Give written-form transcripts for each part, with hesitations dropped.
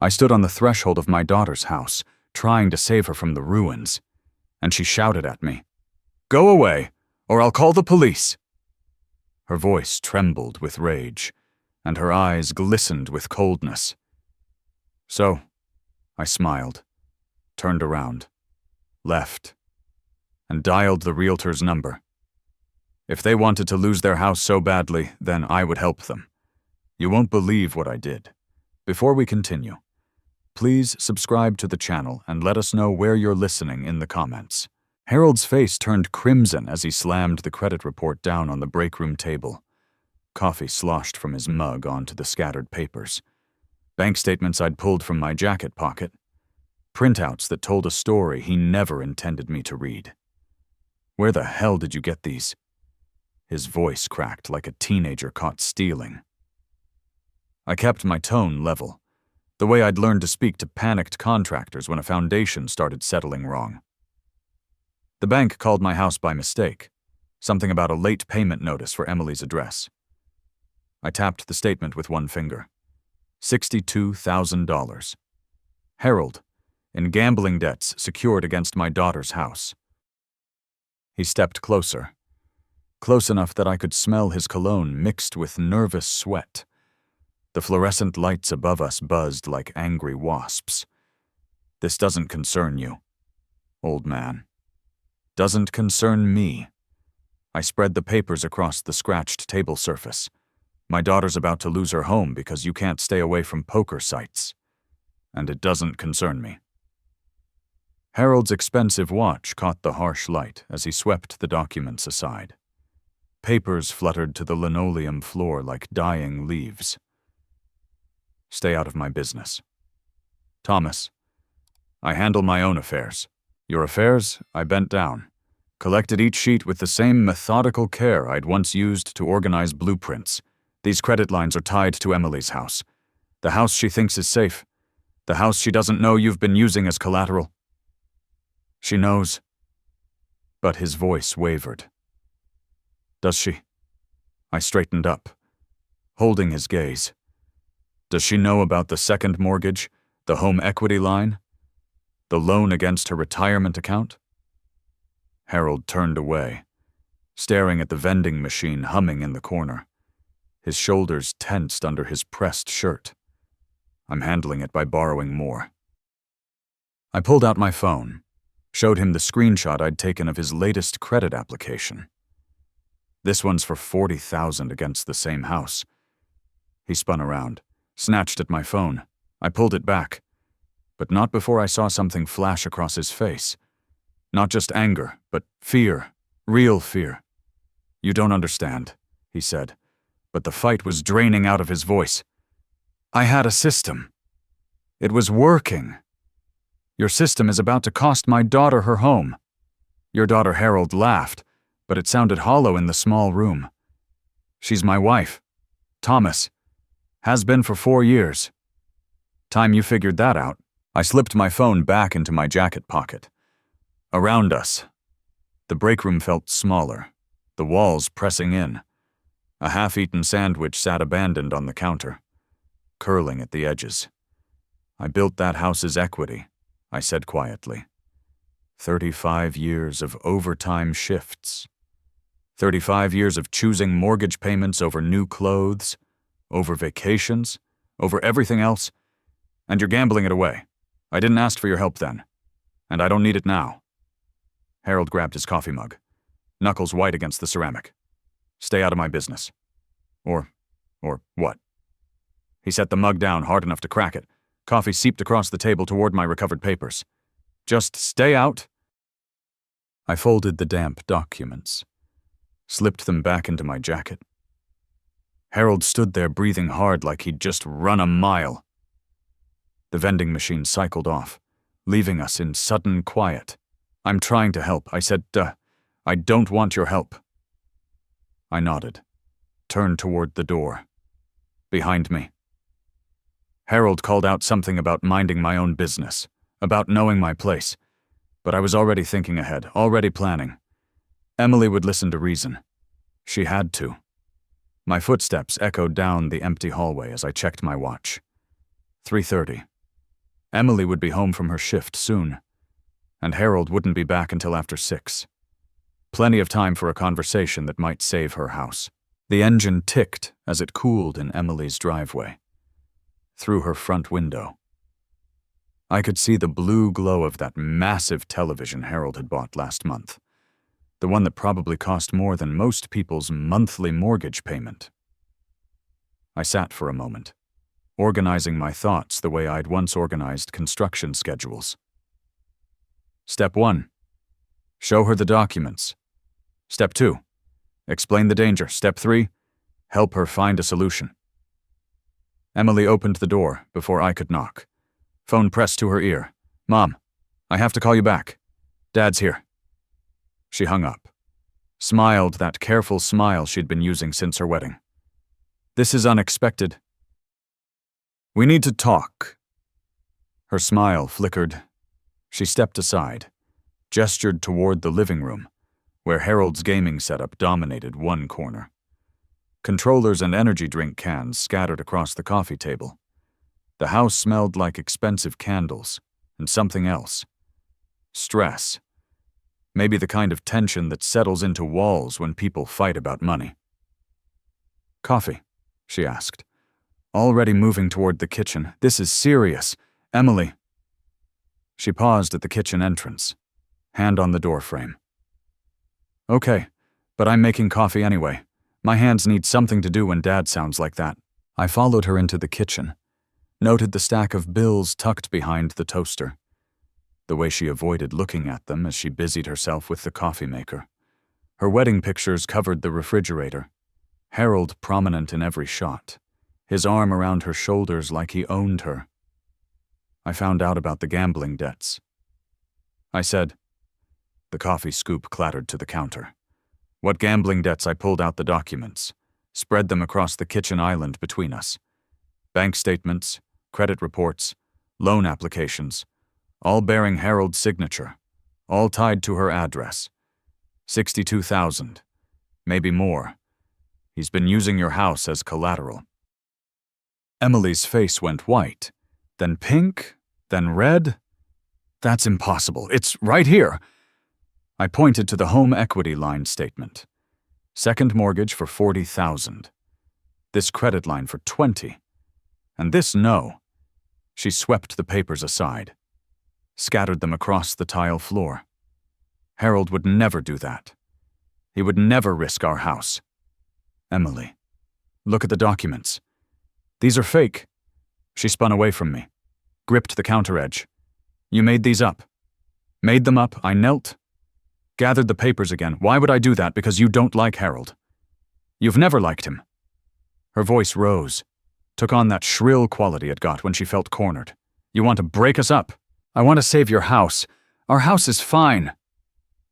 I stood on the threshold of my daughter's house, trying to save her from the ruins, and she shouted at me, "Go away, or I'll call the police." Her voice trembled with rage, and her eyes glistened with coldness. So, I smiled, turned around, left, and dialed the Realtor's number. If they wanted to lose their house so badly, then I would help them. You won't believe what I did. Before we continue, please subscribe to the channel and let us know where you're listening in the comments. Harold's face turned crimson as he slammed the credit report down on the break room table. Coffee sloshed from his mug onto the scattered papers. Bank statements I'd pulled from my jacket pocket. Printouts that told a story he never intended me to read. "Where the hell did you get these?" His voice cracked like a teenager caught stealing. I kept my tone level, the way I'd learned to speak to panicked contractors when a foundation started settling wrong. The bank called my house by mistake, something about a late payment notice for Emily's address. I tapped the statement with one finger. $62,000. Harold, in gambling debts secured against my daughter's house. He stepped closer, close enough that I could smell his cologne mixed with nervous sweat. The fluorescent lights above us buzzed like angry wasps. "This doesn't concern you, old man. Doesn't concern me." I spread the papers across the scratched table surface. "My daughter's about to lose her home because you can't stay away from poker sites. And it doesn't concern me." Harold's expensive watch caught the harsh light as he swept the documents aside. Papers fluttered to the linoleum floor like dying leaves. "Stay out of my business. Thomas, I handle my own affairs. Your affairs, I bent down, collected each sheet with the same methodical care I'd once used to organize blueprints. These credit lines are tied to Emily's house. The house she thinks is safe. The house she doesn't know you've been using as collateral. She knows." But his voice wavered. "Does she?" I straightened up, holding his gaze. "Does she know about the second mortgage, the home equity line, the loan against her retirement account?" Harold turned away, staring at the vending machine humming in the corner. His shoulders tensed under his pressed shirt. "I'm handling it by borrowing more." I pulled out my phone, showed him the screenshot I'd taken of his latest credit application. "This one's for $40,000 against the same house." He spun around, snatched at my phone. I pulled it back, but not before I saw something flash across his face. Not just anger, but fear, real fear. "You don't understand," he said, but the fight was draining out of his voice. "I had a system. It was working. Your system is about to cost my daughter her home." Your daughter Harold laughed, but it sounded hollow in the small room. "She's my wife, Thomas. Has been for 4 years. Time you figured that out." I slipped my phone back into my jacket pocket. Around us, the break room felt smaller, the walls pressing in. A half-eaten sandwich sat abandoned on the counter, curling at the edges. "I built that house's equity," I said quietly. 35 years of overtime shifts. 35 years of choosing mortgage payments over new clothes, over vacations, over everything else. And you're gambling it away. I didn't ask for your help then, and I don't need it now. Harold grabbed his coffee mug, knuckles white against the ceramic. "Stay out of my business." Or what? He set the mug down hard enough to crack it. Coffee seeped across the table toward my recovered papers. "Just stay out." I folded the damp documents, slipped them back into my jacket. Harold stood there breathing hard like he'd just run a mile. The vending machine cycled off, leaving us in sudden quiet. "I'm trying to help," I said. I don't want your help." I nodded, turned toward the door. Behind me. Harold called out something about minding my own business, about knowing my place, but I was already thinking ahead, already planning. Emily would listen to reason. She had to. My footsteps echoed down the empty hallway as I checked my watch. 3:30. Emily would be home from her shift soon, and Harold wouldn't be back until after 6. Plenty of time for a conversation that might save her house. The engine ticked as it cooled in Emily's driveway. Through her front window, I could see the blue glow of that massive television Harold had bought last month, the one that probably cost more than most people's monthly mortgage payment. I sat for a moment, organizing my thoughts the way I'd once organized construction schedules. Step 1. Show her the documents. Step 2. Explain the danger. Step 3. Help her find a solution. Emily opened the door before I could knock. Phone pressed to her ear. "Mom, I have to call you back. Dad's here." She hung up, smiled that careful smile she'd been using since her wedding. "This is unexpected. We need to talk." Her smile flickered. She stepped aside, gestured toward the living room, where Harold's gaming setup dominated one corner. Controllers and energy drink cans scattered across the coffee table. The house smelled like expensive candles and something else. Stress. Maybe the kind of tension that settles into walls when people fight about money. "Coffee?" she asked, already moving toward the kitchen. "This is serious. Emily." She paused at the kitchen entrance, hand on the doorframe. "Okay, but I'm making coffee anyway. My hands need something to do when Dad sounds like that." I followed her into the kitchen, noted the stack of bills tucked behind the toaster, the way she avoided looking at them as she busied herself with the coffee maker. Her wedding pictures covered the refrigerator, Harold prominent in every shot, his arm around her shoulders like he owned her. I found out about the gambling debts. I said. The coffee scoop clattered to the counter. "What gambling debts?" I pulled out the documents, spread them across the kitchen island between us. Bank statements, credit reports, loan applications, all bearing Harold's signature, all tied to her address. 62,000, maybe more. He's been using your house as collateral. Emily's face went white, then pink, then red. "That's impossible. It's right here." I pointed to the home equity line statement. Second mortgage for 40,000. This credit line for 20. And this no. She swept the papers aside, scattered them across the tile floor. Harold would never do that. He would never risk our house. "Emily, look at the documents. These are fake." She spun away from me, gripped the counter edge. "You made these up." "Made them up." I knelt, gathered the papers again. "Why would I do that? Because you don't like Harold. You've never liked him." Her voice rose, took on that shrill quality it got when she felt cornered. "You want to break us up?" "I want to save your house. Our house is fine."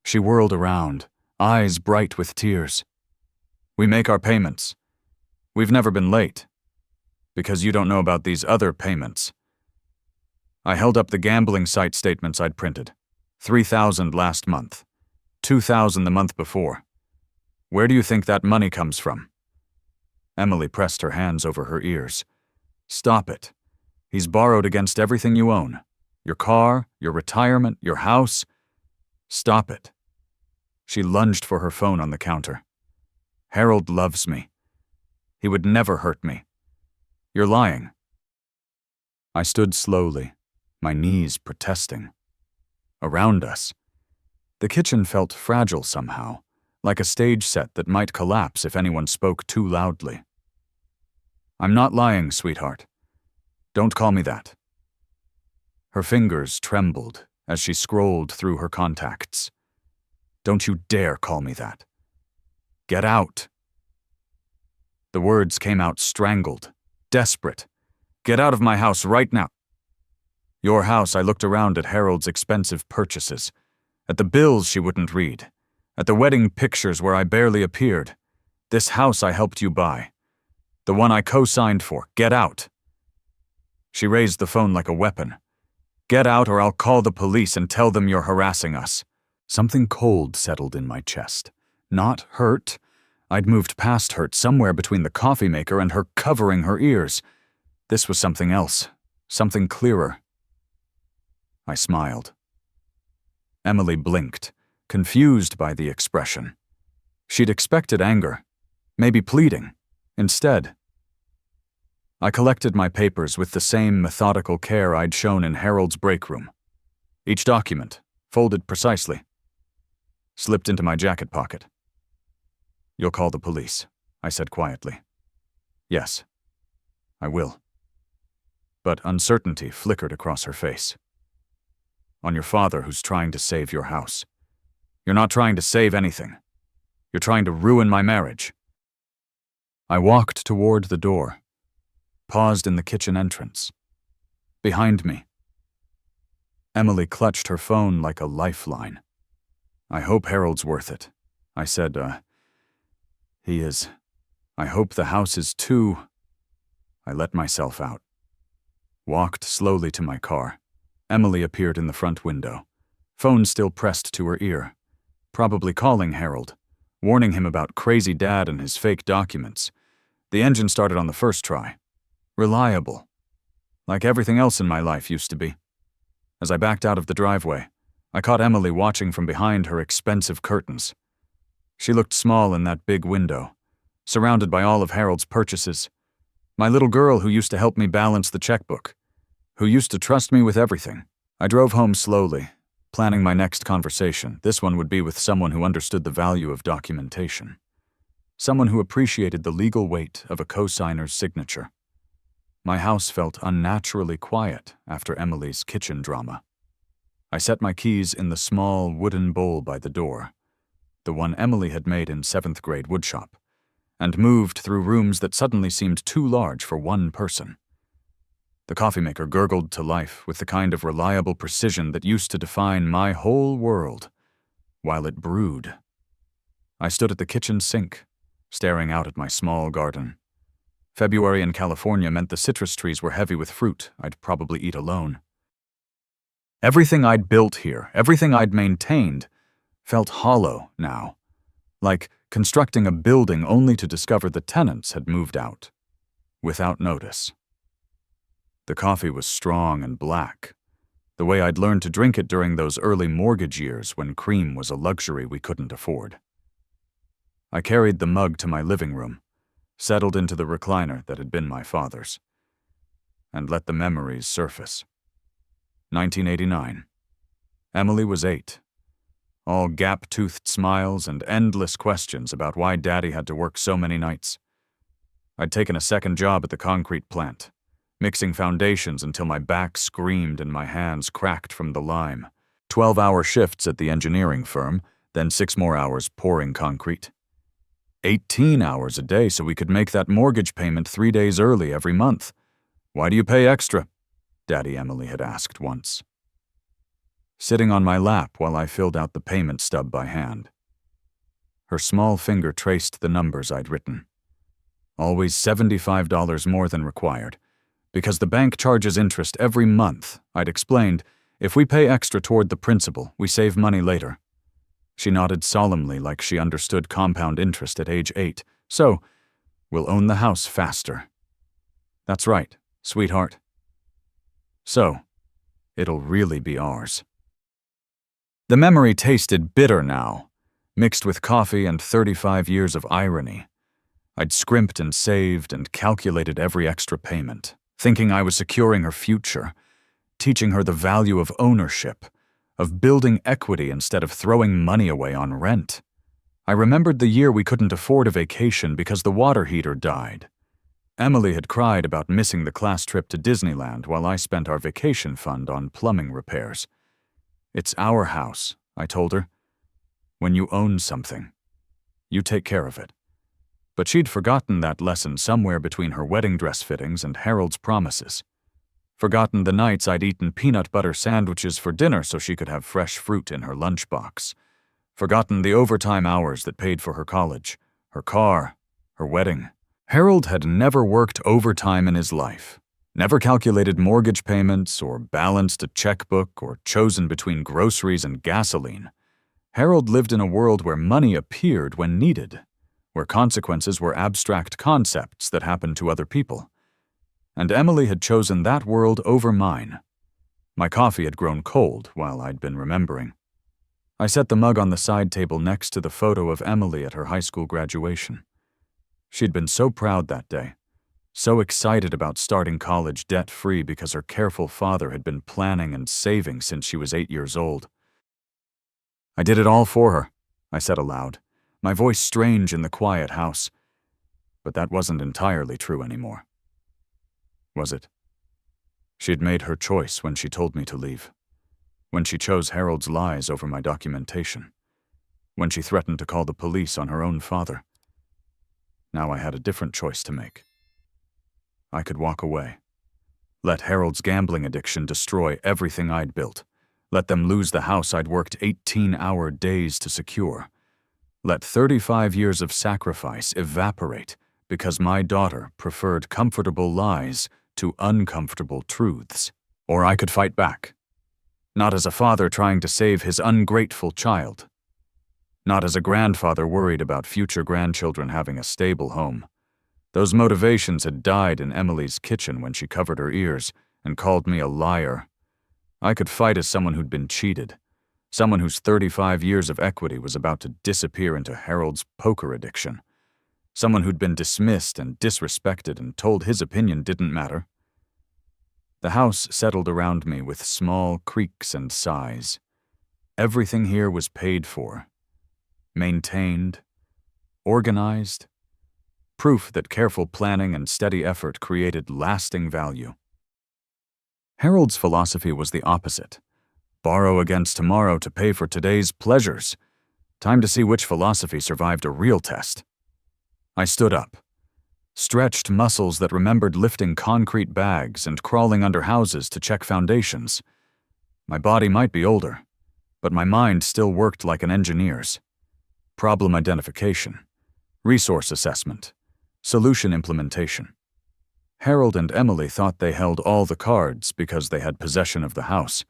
She whirled around, eyes bright with tears. "We make our payments. We've never been late. Because you don't know about these other payments." I held up the gambling site statements I'd printed. 3,000 last month. 2,000 the month before. "Where do you think that money comes from?" Emily pressed her hands over her ears. "Stop it. He's borrowed against everything you own. Your car, your retirement, your house. Stop it." She lunged for her phone on the counter. "Harold loves me. He would never hurt me. You're lying." I stood slowly, my knees protesting. Around us, the kitchen felt fragile somehow, like a stage set that might collapse if anyone spoke too loudly. "I'm not lying, sweetheart. Don't call me that." Her fingers trembled as she scrolled through her contacts. "Don't you dare call me that. Get out." The words came out strangled, desperate. "Get out of my house right now." Your house. I looked around at Harold's expensive purchases, at the bills she wouldn't read, at the wedding pictures where I barely appeared. This house I helped you buy. The one I co-signed for. Get out. She raised the phone like a weapon. "Get out or I'll call the police and tell them you're harassing us." Something cold settled in my chest. Not hurt. I'd moved past hurt, somewhere between the coffee maker and her covering her ears. This was something else, something clearer. I smiled. Emily blinked, confused by the expression. She'd expected anger, maybe pleading. Instead, I collected my papers with the same methodical care I'd shown in Harold's break room. Each document, folded precisely, slipped into my jacket pocket. "You'll call the police," I said quietly. "Yes, I will." But uncertainty flickered across her face. "On your father, who's trying to save your house. You're not trying to save anything. You're trying to ruin my marriage." I walked toward the door, paused in the kitchen entrance. Behind me, Emily clutched her phone like a lifeline. "I hope Harold's worth it," I said. He is. I hope the house is too." I let myself out. Walked slowly to my car. Emily appeared in the front window, phone still pressed to her ear, probably calling Harold, warning him about crazy dad and his fake documents. The engine started on the first try. Reliable. Like everything else in my life used to be. As I backed out of the driveway, I caught Emily watching from behind her expensive curtains. She looked small in that big window, surrounded by all of Harold's purchases. My little girl who used to help me balance the checkbook, who used to trust me with everything. I drove home slowly, planning my next conversation. This one would be with someone who understood the value of documentation. Someone who appreciated the legal weight of a co-signer's signature. My house felt unnaturally quiet after Emily's kitchen drama. I set my keys in the small wooden bowl by the door, the one Emily had made in 7th grade woodshop, and moved through rooms that suddenly seemed too large for one person. The coffee maker gurgled to life with the kind of reliable precision that used to define my whole world, while it brewed. I stood at the kitchen sink, staring out at my small garden. February in California meant the citrus trees were heavy with fruit I'd probably eat alone. Everything I'd built here, everything I'd maintained, felt hollow now, like constructing a building only to discover the tenants had moved out, without notice. The coffee was strong and black, the way I'd learned to drink it during those early mortgage years when cream was a luxury we couldn't afford. I carried the mug to my living room, settled into the recliner that had been my father's, and let the memories surface. 1989. Emily was 8. All gap-toothed smiles and endless questions about why Daddy had to work so many nights. I'd taken a second job at the concrete plant, mixing foundations until my back screamed and my hands cracked from the lime. 12-hour shifts at the engineering firm, then 6 more hours pouring concrete. 18 hours a day so we could make that mortgage payment 3 days early every month. "Why do you pay extra?" Daddy Emily had asked once. Sitting on my lap while I filled out the payment stub by hand. Her small finger traced the numbers I'd written. Always $75 more than required. Because the bank charges interest every month, I'd explained, if we pay extra toward the principal, we save money later. She nodded solemnly like she understood compound interest at age 8. "So, we'll own the house faster." "That's right, sweetheart." "So, it'll really be ours." The memory tasted bitter now, mixed with coffee and 35 years of irony. I'd scrimped and saved and calculated every extra payment, thinking I was securing her future, teaching her the value of ownership, of building equity instead of throwing money away on rent. I remembered the year we couldn't afford a vacation because the water heater died. Emily had cried about missing the class trip to Disneyland while I spent our vacation fund on plumbing repairs. "It's our house," I told her. "When you own something, you take care of it." But she'd forgotten that lesson somewhere between her wedding dress fittings and Harold's promises. Forgotten the nights I'd eaten peanut butter sandwiches for dinner so she could have fresh fruit in her lunchbox. Forgotten the overtime hours that paid for her college, her car, her wedding. Harold had never worked overtime in his life. Never calculated mortgage payments or balanced a checkbook or chosen between groceries and gasoline. Harold lived in a world where money appeared when needed, where consequences were abstract concepts that happened to other people. And Emily had chosen that world over mine. My coffee had grown cold while I'd been remembering. I set the mug on the side table next to the photo of Emily at her high school graduation. She'd been so proud that day, so excited about starting college debt-free because her careful father had been planning and saving since she was 8 years old. "I did it all for her," I said aloud, my voice strange in the quiet house. But that wasn't entirely true anymore. Was it? She had made her choice when she told me to leave, when she chose Harold's lies over my documentation, when she threatened to call the police on her own father. Now I had a different choice to make. I could walk away. Let Harold's gambling addiction destroy everything I'd built. Let them lose the house I'd worked 18-hour days to secure. Let 35 years of sacrifice evaporate because my daughter preferred comfortable lies to uncomfortable truths. Or I could fight back. Not as a father trying to save his ungrateful child. Not as a grandfather worried about future grandchildren having a stable home. Those motivations had died in Emily's kitchen when she covered her ears and called me a liar. I could fight as someone who'd been cheated, someone whose 35 years of equity was about to disappear into Harold's poker addiction, someone who'd been dismissed and disrespected and told his opinion didn't matter. The house settled around me with small creaks and sighs. Everything here was paid for, maintained, organized, proof that careful planning and steady effort created lasting value. Harold's philosophy was the opposite. Borrow against tomorrow to pay for today's pleasures. Time to see which philosophy survived a real test. I stood up, stretched muscles that remembered lifting concrete bags and crawling under houses to check foundations. My body might be older, but my mind still worked like an engineer's. Problem identification, resource assessment, solution implementation. Harold and Emily thought they held all the cards because they had possession of the house.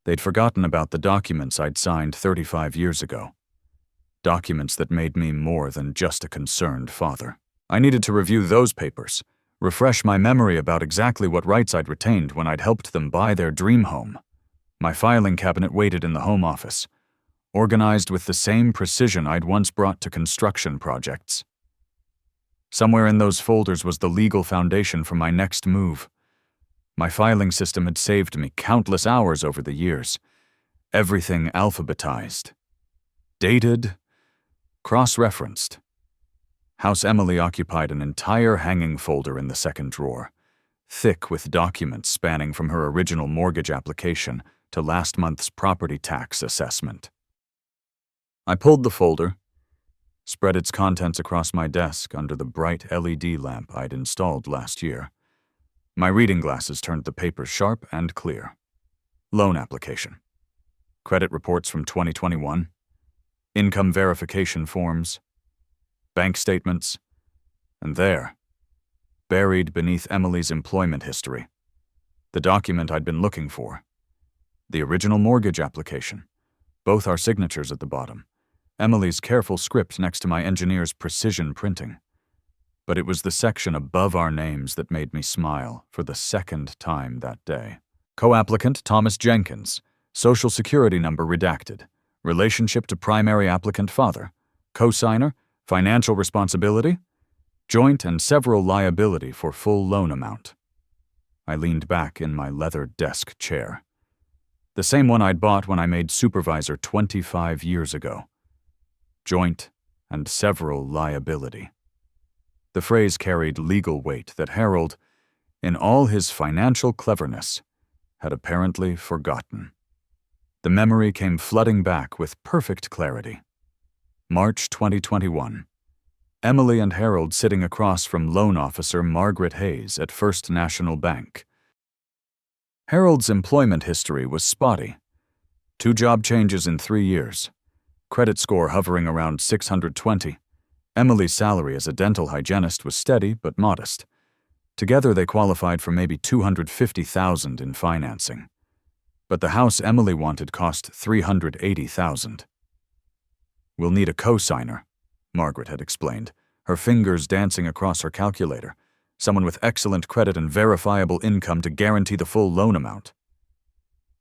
They'd forgotten about the documents I'd signed 35 years ago. Documents that made me more than just a concerned father. I needed to review those papers, refresh my memory about exactly what rights I'd retained when I'd helped them buy their dream home. My filing cabinet waited in the home office, organized with the same precision I'd once brought to construction projects. Somewhere in those folders was the legal foundation for my next move. My filing system had saved me countless hours over the years. Everything alphabetized, dated, cross-referenced. House Emily occupied an entire hanging folder in the second drawer, thick with documents spanning from her original mortgage application to last month's property tax assessment. I pulled the folder, spread its contents across my desk under the bright LED lamp I'd installed last year. My reading glasses turned the paper sharp and clear. Loan application, credit reports from 2021, income verification forms, bank statements, and there, buried beneath Emily's employment history, the document I'd been looking for, the original mortgage application, both our signatures at the bottom, Emily's careful script next to my engineer's precision printing. But it was the section above our names that made me smile for the second time that day. Co-applicant Thomas Jenkins, Social Security number redacted, relationship to primary applicant father, co-signer, financial responsibility, joint and several liability for full loan amount. I leaned back in my leather desk chair. The same one I'd bought when I made supervisor 25 years ago. Joint and several liability. The phrase carried legal weight that Harold, in all his financial cleverness, had apparently forgotten. The memory came flooding back with perfect clarity. March 2021. Emily and Harold sitting across from loan officer Margaret Hayes at First National Bank. Harold's employment history was spotty. 2 job changes in 3 years. Credit score hovering around 620. Emily's salary as a dental hygienist was steady but modest. Together they qualified for maybe $250,000 in financing. But the house Emily wanted cost $380,000. "We'll need a co-signer," Margaret had explained, her fingers dancing across her calculator, someone with excellent credit and verifiable income to guarantee the full loan amount.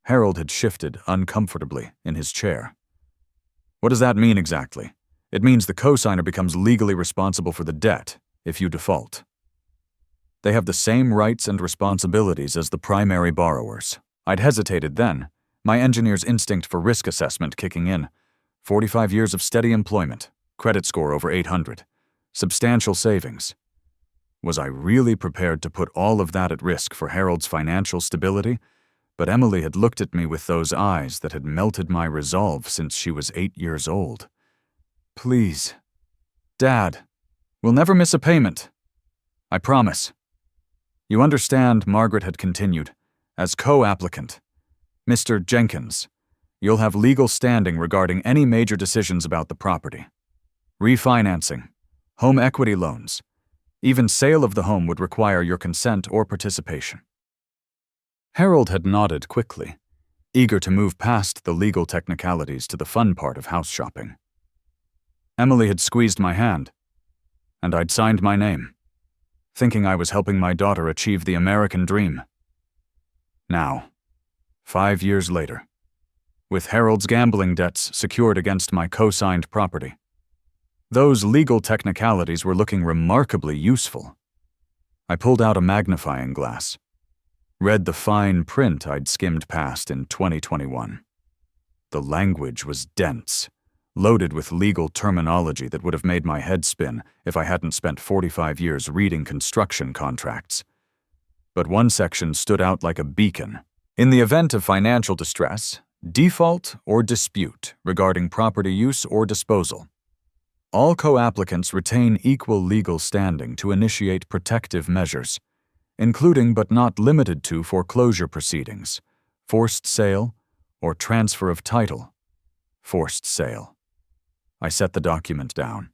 Harold had shifted uncomfortably in his chair. What does that mean exactly? It means the cosigner becomes legally responsible for the debt if you default. They have the same rights and responsibilities as the primary borrowers. I'd hesitated then, my engineer's instinct for risk assessment kicking in. 45 years of steady employment, credit score over 800, substantial savings. Was I really prepared to put all of that at risk for Harold's financial stability? But Emily had looked at me with those eyes that had melted my resolve since she was 8 years old. Please. Dad, we'll never miss a payment. I promise. You understand, Margaret had continued, as co-applicant. Mr. Jenkins, you'll have legal standing regarding any major decisions about the property. Refinancing, home equity loans, even sale of the home would require your consent or participation. Harold had nodded quickly, eager to move past the legal technicalities to the fun part of house shopping. Emily had squeezed my hand, and I'd signed my name, thinking I was helping my daughter achieve the American dream. Now, 5 years later, with Harold's gambling debts secured against my co-signed property, those legal technicalities were looking remarkably useful. I pulled out a magnifying glass, read the fine print I'd skimmed past in 2021. The language was dense, loaded with legal terminology that would have made my head spin if I hadn't spent 45 years reading construction contracts. But one section stood out like a beacon. In the event of financial distress, default or dispute regarding property use or disposal, all co-applicants retain equal legal standing to initiate protective measures, including but not limited to foreclosure proceedings, forced sale, or transfer of title. Forced sale. I set the document down,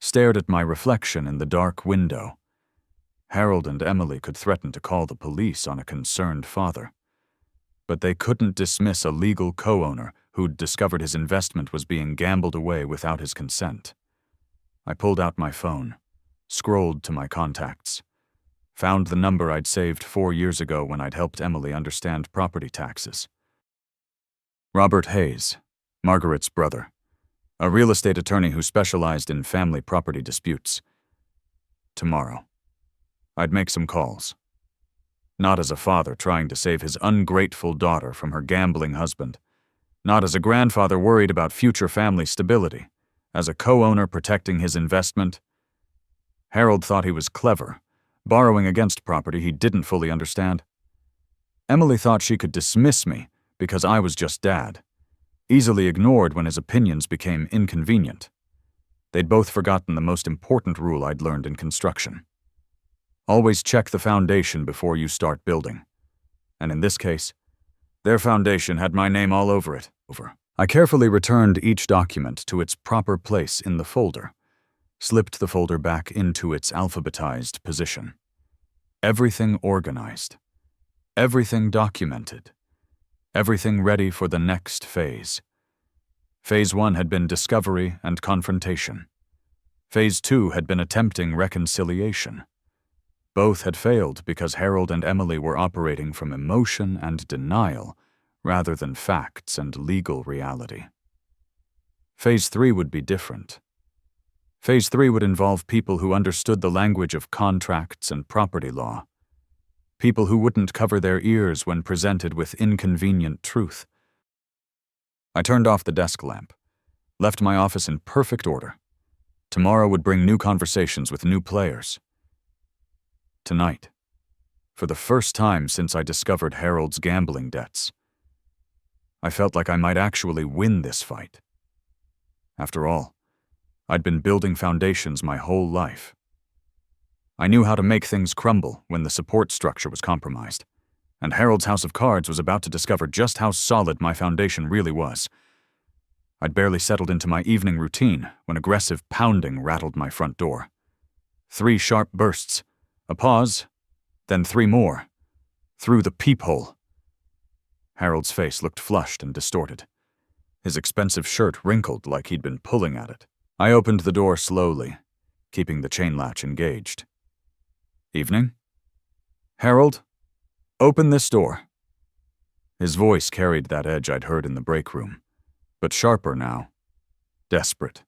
stared at my reflection in the dark window. Harold and Emily could threaten to call the police on a concerned father, but they couldn't dismiss a legal co-owner who'd discovered his investment was being gambled away without his consent. I pulled out my phone, scrolled to my contacts, found the number I'd saved 4 years ago when I'd helped Emily understand property taxes. Robert Hayes, Margaret's brother, a real estate attorney who specialized in family property disputes. Tomorrow, I'd make some calls. Not as a father trying to save his ungrateful daughter from her gambling husband, not as a grandfather worried about future family stability, as a co-owner protecting his investment. Harold thought he was clever, borrowing against property he didn't fully understand. Emily thought she could dismiss me because I was just dad, easily ignored when his opinions became inconvenient. They'd both forgotten the most important rule I'd learned in construction. Always check the foundation before you start building. And in this case, their foundation had my name all over it. I carefully returned each document to its proper place in the folder, slipped the folder back into its alphabetized position. Everything organized, everything documented, everything ready for the next phase. Phase 1 had been discovery and confrontation. Phase 2 had been attempting reconciliation. Both had failed because Harold and Emily were operating from emotion and denial rather than facts and legal reality. Phase 3 would be different. Phase 3 would involve people who understood the language of contracts and property law. People who wouldn't cover their ears when presented with inconvenient truth. I turned off the desk lamp, left my office in perfect order. Tomorrow would bring new conversations with new players. Tonight, for the first time since I discovered Harold's gambling debts, I felt like I might actually win this fight. After all, I'd been building foundations my whole life. I knew how to make things crumble when the support structure was compromised, and Harold's house of cards was about to discover just how solid my foundation really was. I'd barely settled into my evening routine when aggressive pounding rattled my front door. 3 sharp bursts, a pause, then 3 more, through the peephole. Harold's face looked flushed and distorted. His expensive shirt wrinkled like he'd been pulling at it. I opened the door slowly, keeping the chain latch engaged. Evening? Harold, open this door. His voice carried that edge I'd heard in the break room, but sharper now, desperate.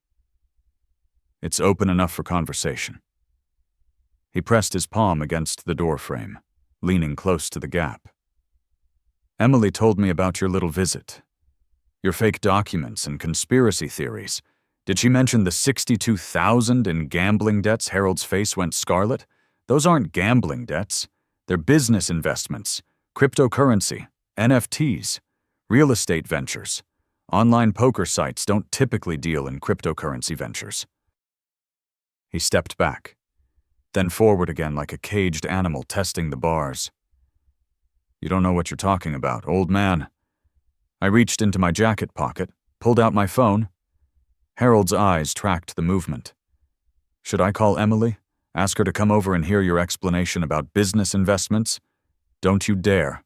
It's open enough for conversation. He pressed his palm against the door frame, leaning close to the gap. Emily told me about your little visit. Your fake documents and conspiracy theories. Did she mention the $62,000 in gambling debts? Harold's face went scarlet. Those aren't gambling debts. They're business investments, cryptocurrency, NFTs, real estate ventures. Online poker sites don't typically deal in cryptocurrency ventures. He stepped back, then forward again like a caged animal testing the bars. You don't know what you're talking about, old man. I reached into my jacket pocket, pulled out my phone. Harold's eyes tracked the movement. Should I call Emily? Ask her to come over and hear your explanation about business investments? Don't you dare.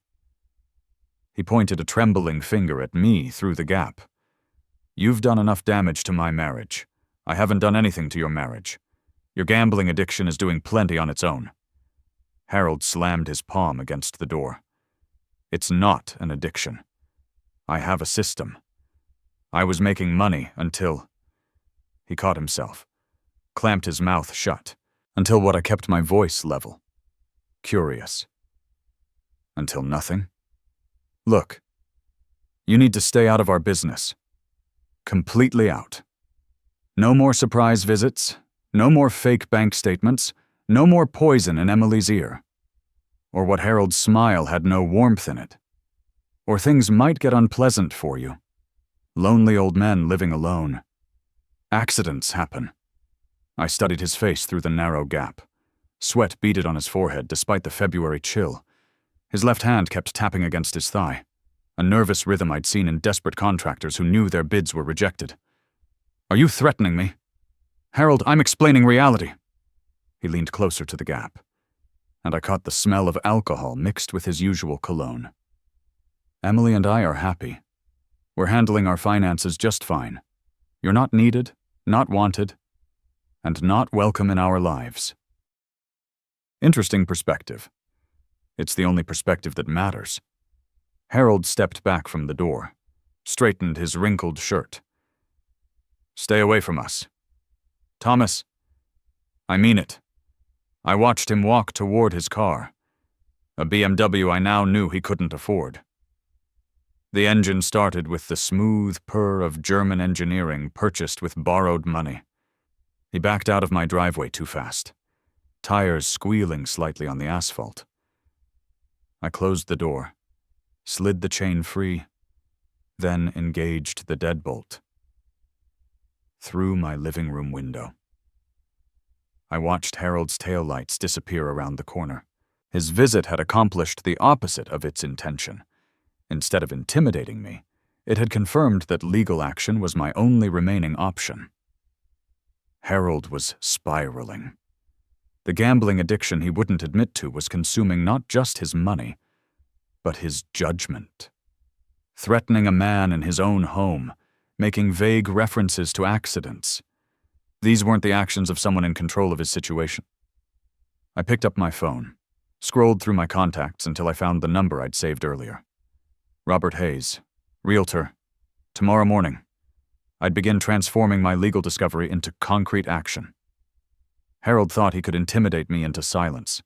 He pointed a trembling finger at me through the gap. You've done enough damage to my marriage. I haven't done anything to your marriage. Your gambling addiction is doing plenty on its own. Harold slammed his palm against the door. It's not an addiction. I have a system. I was making money until... He caught himself, clamped his mouth shut, until what I kept my voice level. Curious. Until nothing? Look, you need to stay out of our business. Completely out. No more surprise visits, no more fake bank statements, no more poison in Emily's ear. Or what Harold's smile had no warmth in it. Or things might get unpleasant for you. Lonely old men living alone. Accidents happen. I studied his face through the narrow gap. Sweat beaded on his forehead despite the February chill. His left hand kept tapping against his thigh, a nervous rhythm I'd seen in desperate contractors who knew their bids were rejected. Are you threatening me? Harold, I'm explaining reality. He leaned closer to the gap, and I caught the smell of alcohol mixed with his usual cologne. Emily and I are happy. We're handling our finances just fine. You're not needed, not wanted, and not welcome in our lives. Interesting perspective. It's the only perspective that matters. Harold stepped back from the door, straightened his wrinkled shirt. Stay away from us. Thomas, I mean it. I watched him walk toward his car, a BMW I now knew he couldn't afford. The engine started with the smooth purr of German engineering purchased with borrowed money. He backed out of my driveway too fast, tires squealing slightly on the asphalt. I closed the door, slid the chain free, then engaged the deadbolt. Through my living room window. I watched Harold's taillights disappear around the corner. His visit had accomplished the opposite of its intention. Instead of intimidating me, it had confirmed that legal action was my only remaining option. Harold was spiraling. The gambling addiction he wouldn't admit to was consuming not just his money, but his judgment. Threatening a man in his own home, making vague references to accidents. These weren't the actions of someone in control of his situation. I picked up my phone, scrolled through my contacts until I found the number I'd saved earlier. Robert Hayes, Realtor. Tomorrow morning, I'd begin transforming my legal discovery into concrete action. Harold thought he could intimidate me into silence.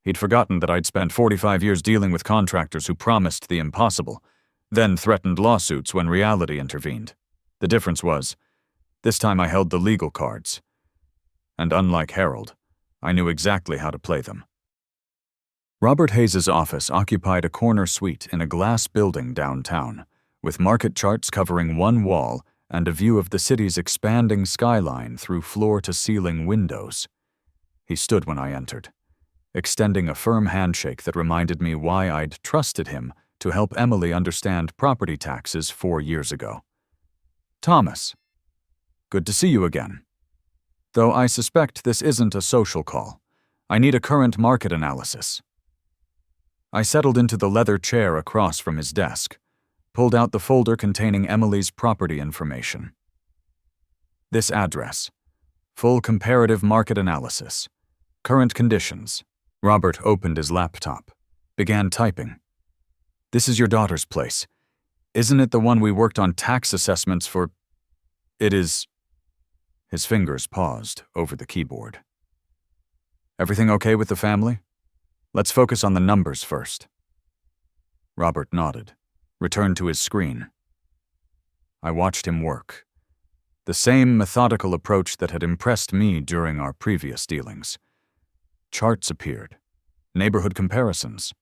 He'd forgotten that I'd spent 45 years dealing with contractors who promised the impossible, then threatened lawsuits when reality intervened. The difference was, this time I held the legal cards. And unlike Harold, I knew exactly how to play them. Robert Hayes' office occupied a corner suite in a glass building downtown, with market charts covering one wall and a view of the city's expanding skyline through floor-to-ceiling windows. He stood when I entered, extending a firm handshake that reminded me why I'd trusted him to help Emily understand property taxes 4 years ago. Thomas, good to see you again. Though I suspect this isn't a social call. I need a current market analysis. I settled into the leather chair across from his desk, pulled out the folder containing Emily's property information. This address, full comparative market analysis, current conditions. Robert opened his laptop, began typing. This is your daughter's place. Isn't it the one we worked on tax assessments for? It is. His fingers paused over the keyboard. Everything okay with the family? Let's focus on the numbers first. Robert nodded, returned to his screen. I watched him work. The same methodical approach that had impressed me during our previous dealings. Charts appeared, neighborhood comparisons,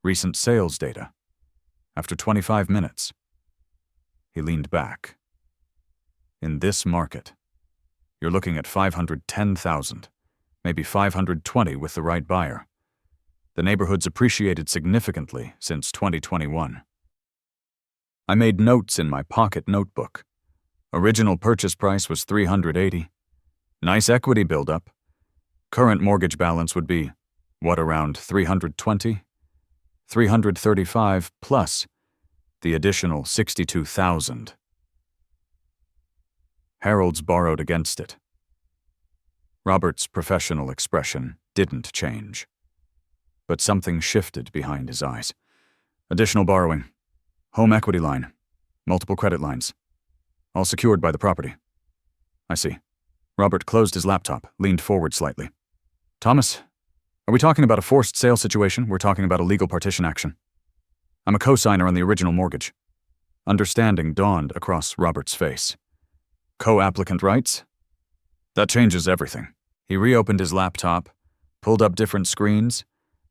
recent sales data. After 25 minutes, he leaned back. In this market, you're looking at 510,000, maybe 520 with the right buyer. The neighborhood's appreciated significantly since 2021. I made notes in my pocket notebook. Original purchase price was $380. Nice equity buildup. Current mortgage balance would be, around $320? $335 plus the additional $62,000. Harold's borrowed against it. Robert's professional expression didn't change. But something shifted behind his eyes. Additional borrowing. Home equity line. Multiple credit lines. All secured by the property. I see. Robert closed his laptop, leaned forward slightly. Thomas, are we talking about a forced sale situation? We're talking about a legal partition action. I'm a co-signer on the original mortgage. Understanding dawned across Robert's face. Co-applicant rights? That changes everything. He reopened his laptop, pulled up different screens.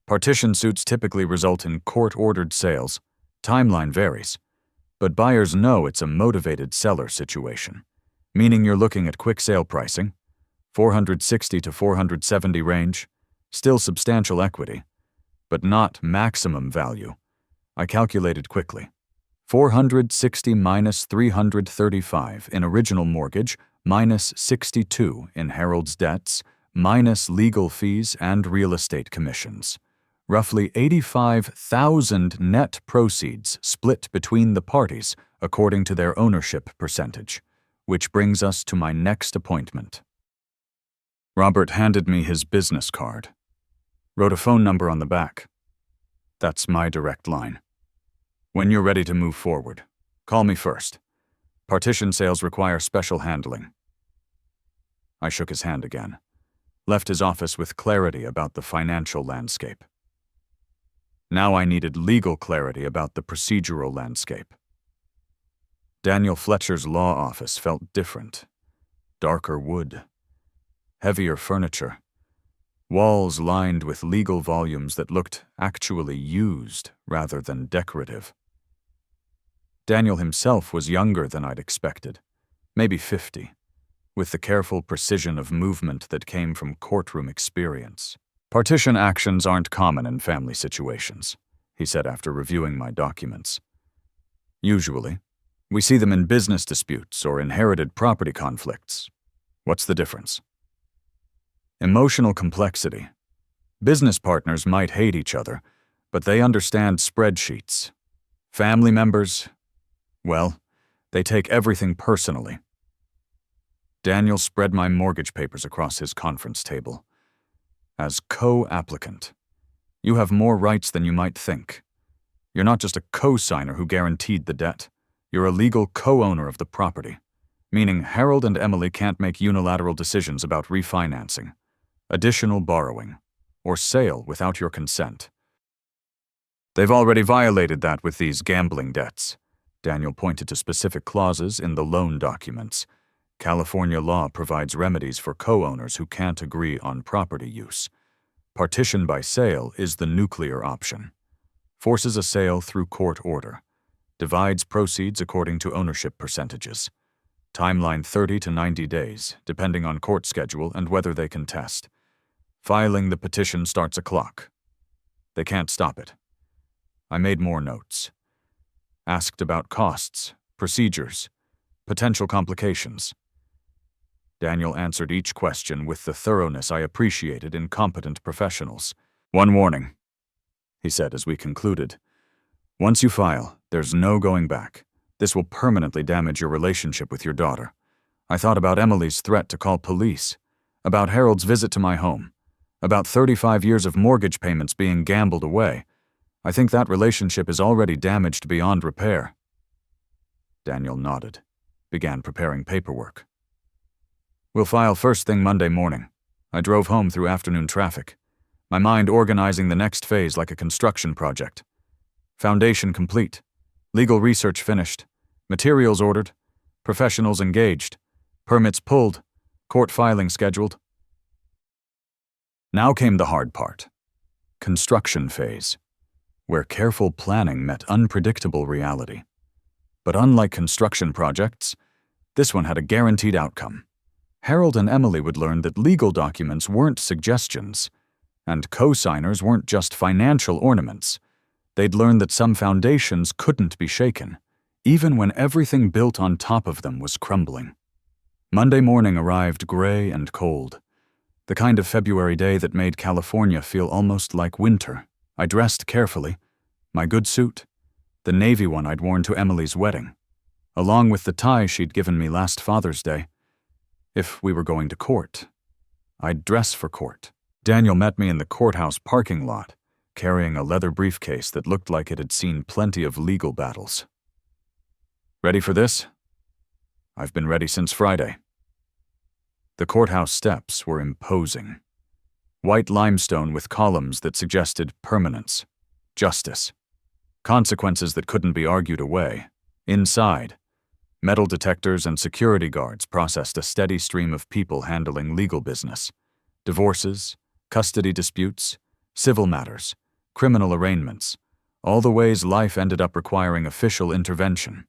Partition suits typically result in court-ordered sales. Timeline varies. But buyers know it's a motivated seller situation, meaning you're looking at quick sale pricing, 460 to 470 range, still substantial equity, but not maximum value. I calculated quickly. 460 minus 335 in original mortgage, minus 62 in Harold's debts, minus legal fees and real estate commissions. Roughly 85,000 net proceeds split between the parties according to their ownership percentage, which brings us to my next appointment. Robert handed me his business card, wrote a phone number on the back. That's my direct line. When you're ready to move forward, call me first. Partition sales require special handling. I shook his hand again, left his office with clarity about the financial landscape. Now I needed legal clarity about the procedural landscape. Daniel Fletcher's law office felt different. Darker wood, heavier furniture, walls lined with legal volumes that looked actually used rather than decorative. Daniel himself was younger than I'd expected, maybe 50, with the careful precision of movement that came from courtroom experience. Partition actions aren't common in family situations, he said after reviewing my documents. Usually, we see them in business disputes or inherited property conflicts. What's the difference? Emotional complexity. Business partners might hate each other, but they understand spreadsheets. Family members, well, they take everything personally. Daniel spread my mortgage papers across his conference table. As co-applicant, you have more rights than you might think. You're not just a co-signer who guaranteed the debt. You're a legal co-owner of the property, meaning Harold and Emily can't make unilateral decisions about refinancing, additional borrowing, or sale without your consent. They've already violated that with these gambling debts. Daniel pointed to specific clauses in the loan documents. California law provides remedies for co-owners who can't agree on property use. Partition by sale is the nuclear option. Forces a sale through court order. Divides proceeds according to ownership percentages. Timeline 30 to 90 days, depending on court schedule and whether they contest. Filing the petition starts a clock. They can't stop it. I made more notes. Asked about costs, procedures, potential complications. Daniel answered each question with the thoroughness I appreciated in competent professionals. One warning, he said as we concluded. Once you file, there's no going back. This will permanently damage your relationship with your daughter. I thought about Emily's threat to call police, about Harold's visit to my home, about 35 years of mortgage payments being gambled away. I think that relationship is already damaged beyond repair. Daniel nodded, began preparing paperwork. We'll file first thing Monday morning. I drove home through afternoon traffic, my mind organizing the next phase like a construction project. Foundation complete, legal research finished, materials ordered, professionals engaged, permits pulled, court filing scheduled. Now came the hard part. Construction phase, where careful planning met unpredictable reality. But unlike construction projects, this one had a guaranteed outcome. Harold and Emily would learn that legal documents weren't suggestions, and co-signers weren't just financial ornaments. They'd learn that some foundations couldn't be shaken, even when everything built on top of them was crumbling. Monday morning arrived gray and cold, the kind of February day that made California feel almost like winter. I dressed carefully, my good suit, the navy one I'd worn to Emily's wedding, along with the tie she'd given me last Father's Day. If we were going to court, I'd dress for court. Daniel met me in the courthouse parking lot, carrying a leather briefcase that looked like it had seen plenty of legal battles. Ready for this? I've been ready since Friday. The courthouse steps were imposing. White limestone with columns that suggested permanence, justice, consequences that couldn't be argued away. Inside, metal detectors and security guards processed a steady stream of people handling legal business, divorces, custody disputes, civil matters, criminal arraignments, all the ways life ended up requiring official intervention.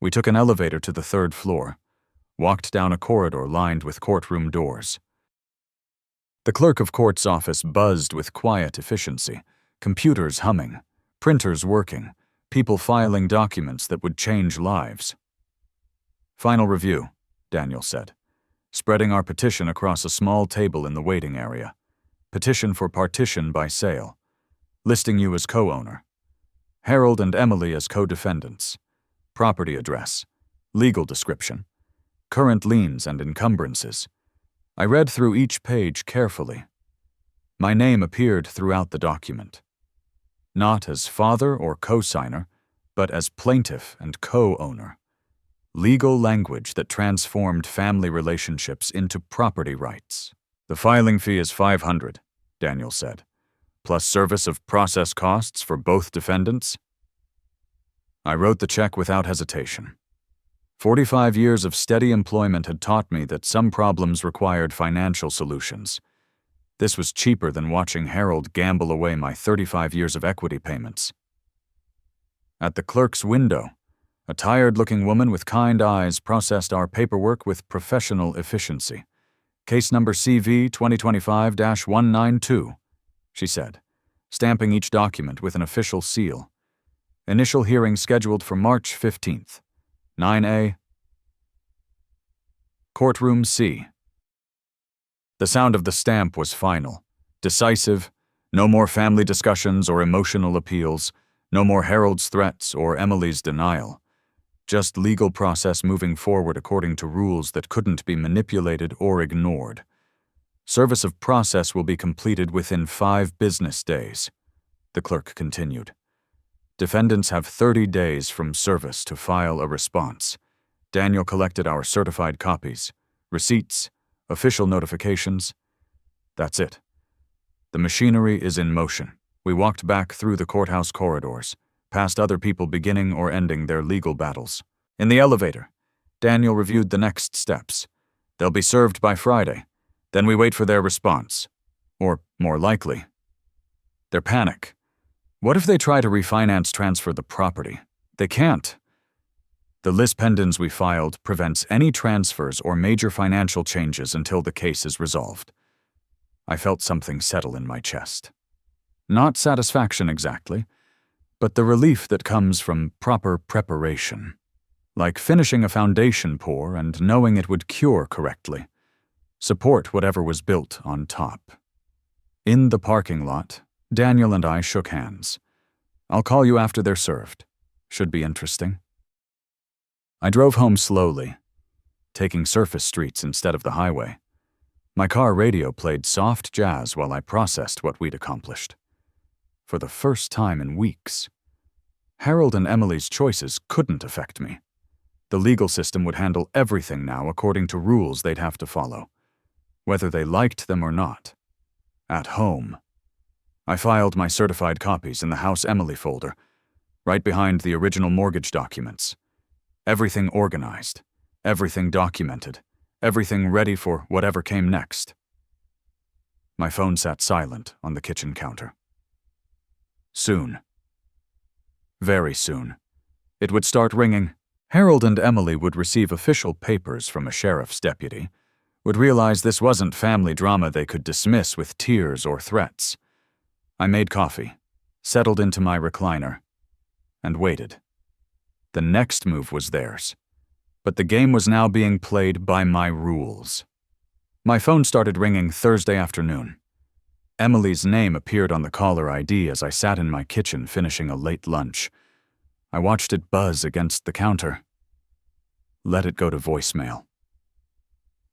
We took an elevator to the 3rd floor, walked down a corridor lined with courtroom doors. The clerk of court's office buzzed with quiet efficiency, computers humming, printers working, people filing documents that would change lives. Final review, Daniel said, spreading our petition across a small table in the waiting area. Petition for partition by sale, listing you as co-owner. Harold and Emily as co-defendants. Property address, legal description, current liens and encumbrances. I read through each page carefully. My name appeared throughout the document. Not as father or co-signer, but as plaintiff and co-owner. Legal language that transformed family relationships into property rights. The filing fee is $500, Daniel said, plus service of process costs for both defendants. I wrote the check without hesitation. 45 years of steady employment had taught me that some problems required financial solutions. This was cheaper than watching Harold gamble away my 35 years of equity payments. At the clerk's window, a tired-looking woman with kind eyes processed our paperwork with professional efficiency. Case number CV 2025-192, she said, stamping each document with an official seal. Initial hearing scheduled for March 15th. 9A. Courtroom C. The sound of the stamp was final, decisive. No more family discussions or emotional appeals, no more Harold's threats or Emily's denial. Just legal process moving forward according to rules that couldn't be manipulated or ignored. Service of process will be completed within 5 business days, the clerk continued. Defendants have 30 days from service to file a response. Daniel collected our certified copies, receipts, official notifications. That's it. The machinery is in motion. We walked back through the courthouse corridors, past other people beginning or ending their legal battles. In the elevator, Daniel reviewed the next steps. They'll be served by Friday. Then we wait for their response. Or, more likely, their panic. What if they try to refinance transfer the property? They can't. The lis pendens we filed prevents any transfers or major financial changes until the case is resolved. I felt something settle in my chest. Not satisfaction exactly, but the relief that comes from proper preparation. Like finishing a foundation pour and knowing it would cure correctly. Support whatever was built on top. In the parking lot, Daniel and I shook hands. I'll call you after they're served. Should be interesting. I drove home slowly, taking surface streets instead of the highway. My car radio played soft jazz while I processed what we'd accomplished. for the first time in weeks. Harold and Emily's choices couldn't affect me. The legal system would handle everything now according to rules they'd have to follow, whether they liked them or not. At home, I filed my certified copies in the House Emily folder, right behind the original mortgage documents. Everything organized, everything documented, everything ready for whatever came next. My phone sat silent on the kitchen counter. Soon, very soon, it would start ringing. Harold and Emily would receive official papers from a sheriff's deputy, would realize this wasn't family drama they could dismiss with tears or threats. I made coffee, settled into my recliner, and waited. The next move was theirs, but the game was now being played by my rules. My phone started ringing Thursday afternoon. Emily's name appeared on the caller ID as I sat in my kitchen finishing a late lunch. I watched it buzz against the counter. Let it go to voicemail.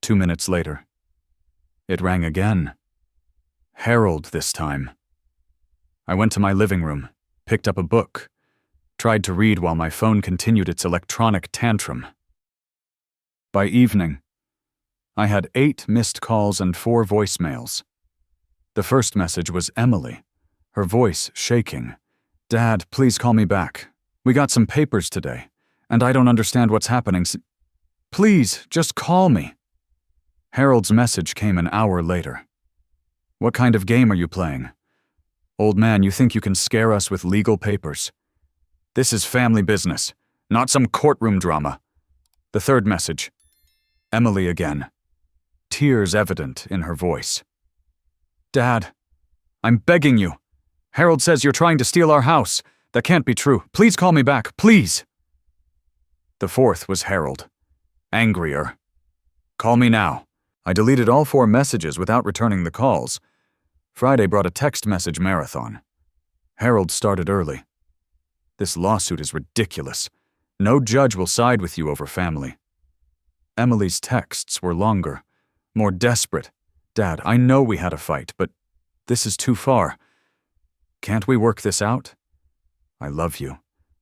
2 minutes later, it rang again. Harold this time. I went to my living room, picked up a book, tried to read while my phone continued its electronic tantrum. By evening, I had 8 missed calls and 4 voicemails. The first message was Emily, her voice shaking. "Dad, please call me back. We got some papers today, and I don't understand what's happening. Please, just call me." Harold's message came an hour later. "What kind of game are you playing? Old man, you think you can scare us with legal papers? This is family business, not some courtroom drama." The third message, Emily again, tears evident in her voice. "Dad, I'm begging you. Harold says you're trying to steal our house. That can't be true. Please call me back, please." The fourth was Harold, angrier. "Call me now." I deleted all 4 messages without returning the calls. Friday brought a text message marathon. Harold started early. "This lawsuit is ridiculous. No judge will side with you over family." Emily's texts were longer, more desperate. "Dad, I know we had a fight, but this is too far. Can't we work this out? I love you,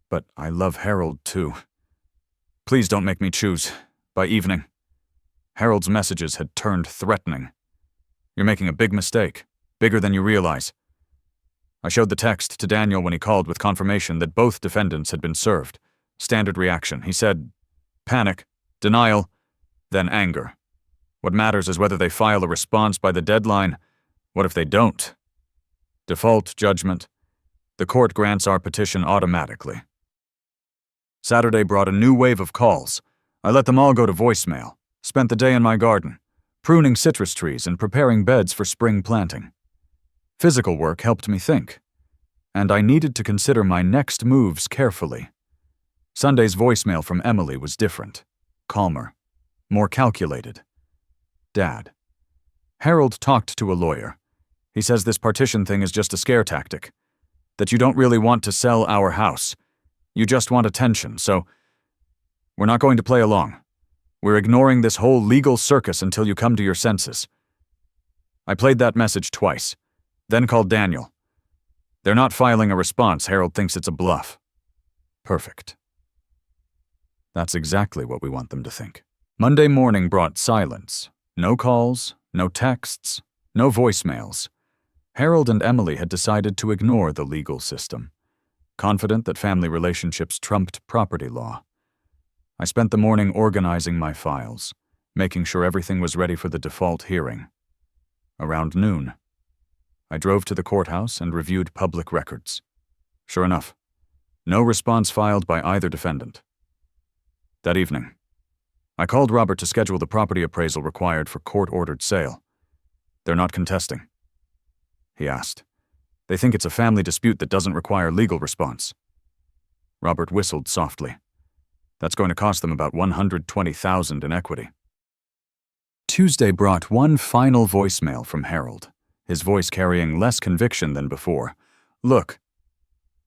but I love Harold too. Please don't make me choose." By evening, Harold's messages had turned threatening. "You're making a big mistake, bigger than you realize." I showed the text to Daniel when he called with confirmation that both defendants had been served. Standard reaction. He said, panic, denial, then anger. What matters is whether they file a response by the deadline. What if they don't? Default judgment. The court grants our petition automatically. Saturday brought a new wave of calls. I let them all go to voicemail. Spent the day in my garden, pruning citrus trees and preparing beds for spring planting. Physical work helped me think, and I needed to consider my next moves carefully. Sunday's voicemail from Emily was different, calmer, more calculated. Dad. Harold talked to a lawyer. He says this partition thing is just a scare tactic, that you don't really want to sell our house. You just want attention, so we're not going to play along. We're ignoring this whole legal circus until you come to your senses. I played that message twice, then called Daniel. They're not filing a response. Harold thinks it's a bluff. Perfect. That's exactly what we want them to think. Monday morning brought silence. No calls, no texts, no voicemails. Harold and Emily had decided to ignore the legal system, confident that family relationships trumped property law. I spent the morning organizing my files, making sure everything was ready for the default hearing. Around noon, I drove to the courthouse and reviewed public records. Sure enough, no response filed by either defendant. That evening, I called Robert to schedule the property appraisal required for court-ordered sale. They're not contesting, he asked. They think it's a family dispute that doesn't require legal response. Robert whistled softly. That's going to cost them about $120,000 in equity. Tuesday brought one final voicemail from Harold, his voice carrying less conviction than before. Look,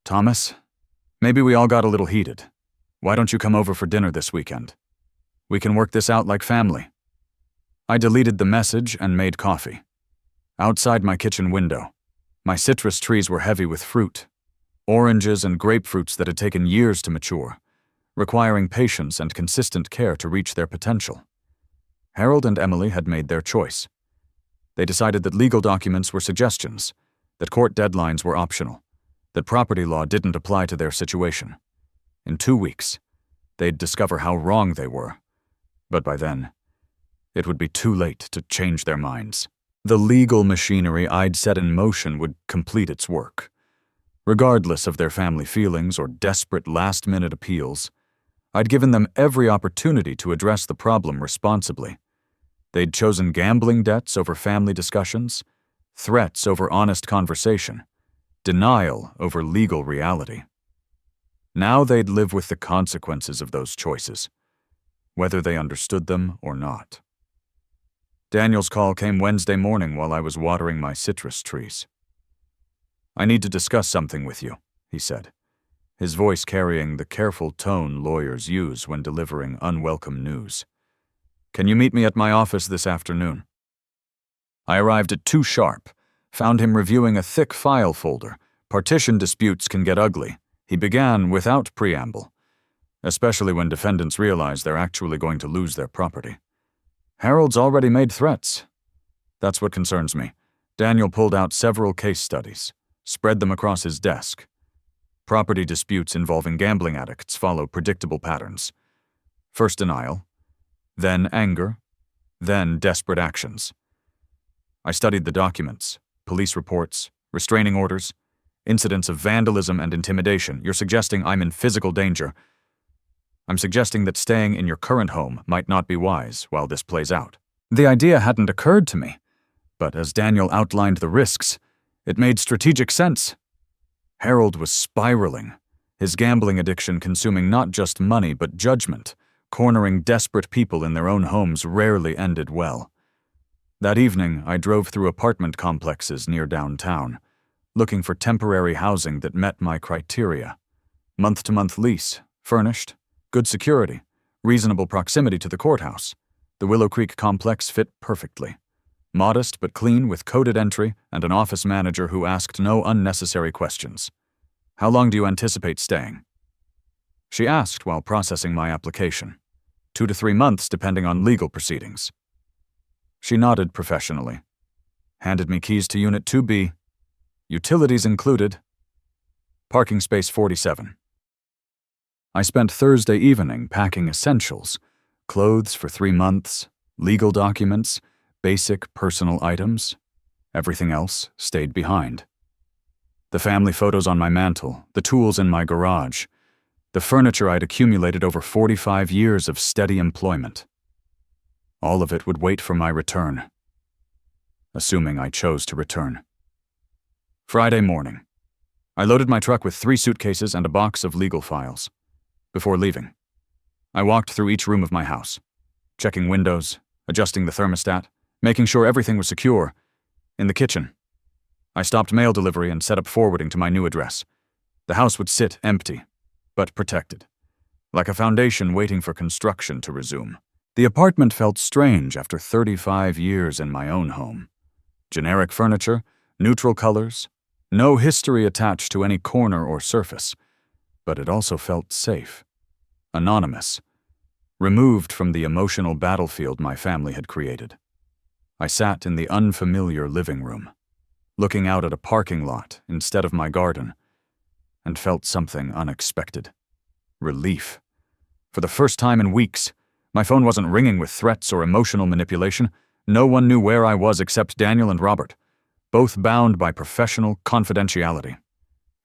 Thomas, maybe we all got a little heated. Why don't you come over for dinner this weekend? We can work this out like family. I deleted the message and made coffee. Outside my kitchen window, My citrus trees were heavy with fruit, oranges and grapefruits that had taken years to mature, requiring patience and consistent care to reach their potential. Harold and Emily had made their choice. They decided that legal documents were suggestions, that court deadlines were optional, that property law didn't apply to their situation. In 2 weeks, they'd discover how wrong they were, but by then, it would be too late to change their minds. The legal machinery I'd set in motion would complete its work. Regardless of their family feelings or desperate last-minute appeals, I'd given them every opportunity to address the problem responsibly. They'd chosen gambling debts over family discussions, threats over honest conversation, denial over legal reality. Now they'd live with the consequences of those choices, whether they understood them or not. Daniel's call came Wednesday morning while I was watering my citrus trees. "I need to discuss something with you," he said, his voice carrying the careful tone lawyers use when delivering unwelcome news. "Can you meet me at my office this afternoon?" I arrived at 2 sharp, found him reviewing a thick file folder. Partition disputes can get ugly. He began without preamble, especially when defendants realize they're actually going to lose their property. "Harold's already made threats. That's what concerns me." Daniel pulled out several case studies, spread them across his desk. Property disputes involving gambling addicts follow predictable patterns. First denial, then anger, then desperate actions. I studied the documents, police reports, restraining orders, incidents of vandalism and intimidation. "You're suggesting I'm in physical danger." "I'm suggesting that staying in your current home might not be wise while this plays out." The idea hadn't occurred to me, but as Daniel outlined the risks, it made strategic sense. Harold was spiraling, his gambling addiction consuming not just money but judgment, cornering desperate people in their own homes rarely ended well. That evening, I drove through apartment complexes near downtown, looking for temporary housing that met my criteria. Month-to-month lease, furnished, good security, reasonable proximity to the courthouse. The Willow Creek complex fit perfectly. Modest but clean with coded entry and an office manager who asked no unnecessary questions. "How long do you anticipate staying?" She asked while processing my application. 2 to 3 months depending on legal proceedings. She nodded professionally, handed me keys to Unit 2B, utilities included, parking space 47. I spent Thursday evening packing essentials, clothes for 3 months, legal documents, basic personal items. Everything else stayed behind. The family photos on my mantle, the tools in my garage, the furniture I'd accumulated over 45 years of steady employment. All of it would wait for my return, assuming I chose to return. Friday morning, I loaded my truck with 3 suitcases and a box of legal files. Before leaving, I walked through each room of my house, checking windows, adjusting the thermostat, making sure everything was secure. In the kitchen, I stopped mail delivery and set up forwarding to my new address. The house would sit empty, but protected, like a foundation waiting for construction to resume. The apartment felt strange after 35 years in my own home. Generic furniture, neutral colors, no history attached to any corner or surface. But it also felt safe, anonymous, removed from the emotional battlefield my family had created. I sat in the unfamiliar living room, looking out at a parking lot instead of my garden, and felt something unexpected. Relief. For the first time in weeks, my phone wasn't ringing with threats or emotional manipulation. No one knew where I was except Daniel and Robert, both bound by professional confidentiality.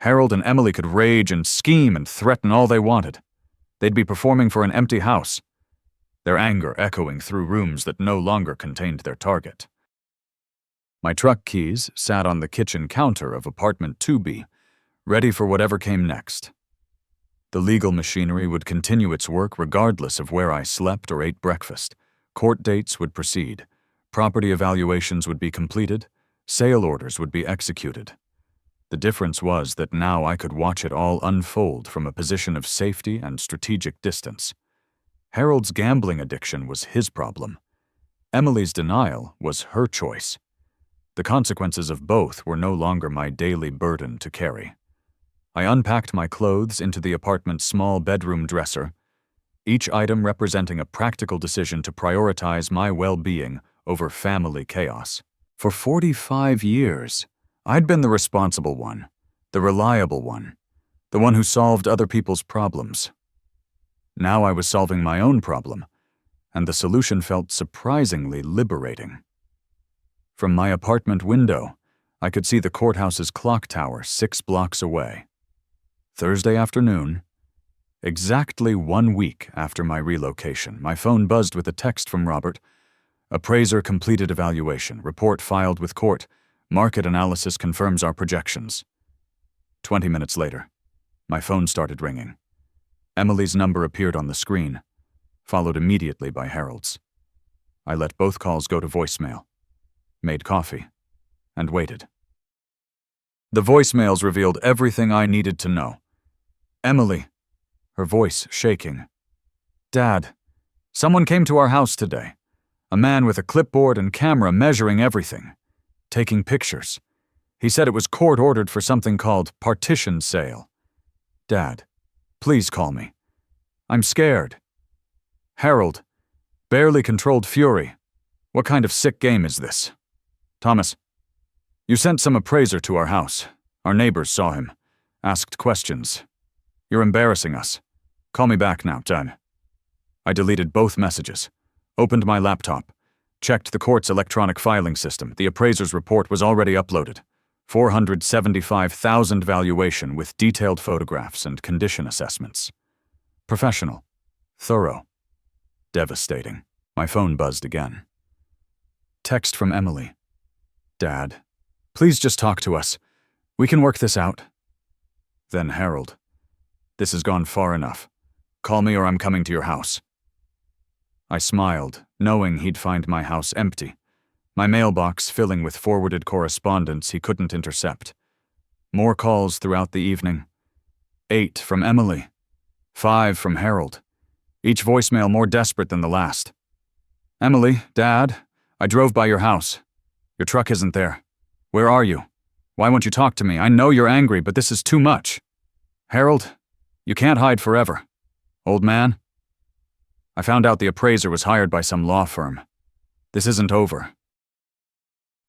Harold and Emily could rage and scheme and threaten all they wanted. They'd be performing for an empty house, their anger echoing through rooms that no longer contained their target. My truck keys sat on the kitchen counter of apartment 2B, ready for whatever came next. The legal machinery would continue its work regardless of where I slept or ate breakfast. Court dates would proceed, property evaluations would be completed, sale orders would be executed. The difference was that now I could watch it all unfold from a position of safety and strategic distance. Harold's gambling addiction was his problem. Emily's denial was her choice. The consequences of both were no longer my daily burden to carry. I unpacked my clothes into the apartment's small bedroom dresser, each item representing a practical decision to prioritize my well-being over family chaos. For 45 years, I'd been the responsible one, the reliable one, the one who solved other people's problems. Now I was solving my own problem, and the solution felt surprisingly liberating. From my apartment window, I could see the courthouse's clock tower 6 blocks away. Thursday afternoon, exactly 1 week after my relocation, my phone buzzed with a text from Robert. Appraiser completed evaluation. Report filed with court. Market analysis confirms our projections. 20 minutes later, my phone started ringing. Emily's number appeared on the screen, followed immediately by Harold's. I let both calls go to voicemail, made coffee, and waited. The voicemails revealed everything I needed to know. Emily, her voice shaking. Dad, someone came to our house today. A man with a clipboard and camera measuring everything, taking pictures. He said it was court-ordered for something called partition sale. Dad, please call me. I'm scared. Harold, barely controlled fury. What kind of sick game is this? Thomas, you sent some appraiser to our house. Our neighbors saw him, asked questions. You're embarrassing us. Call me back now, Dad. I deleted both messages, opened my laptop, checked the court's electronic filing system. The appraiser's report was already uploaded. 475,000 valuation with detailed photographs and condition assessments. Professional. Thorough. Devastating. My phone buzzed again. Text from Emily. Dad, please just talk to us. We can work this out. Then Harold. This has gone far enough. Call me or I'm coming to your house. I smiled, knowing he'd find my house empty, my mailbox filling with forwarded correspondence he couldn't intercept. More calls throughout the evening. 8 from Emily. 5 from Harold. Each voicemail more desperate than the last. Emily, Dad, I drove by your house. Your truck isn't there. Where are you? Why won't you talk to me? I know you're angry, but this is too much. Harold, you can't hide forever. Old man? I found out the appraiser was hired by some law firm. This isn't over.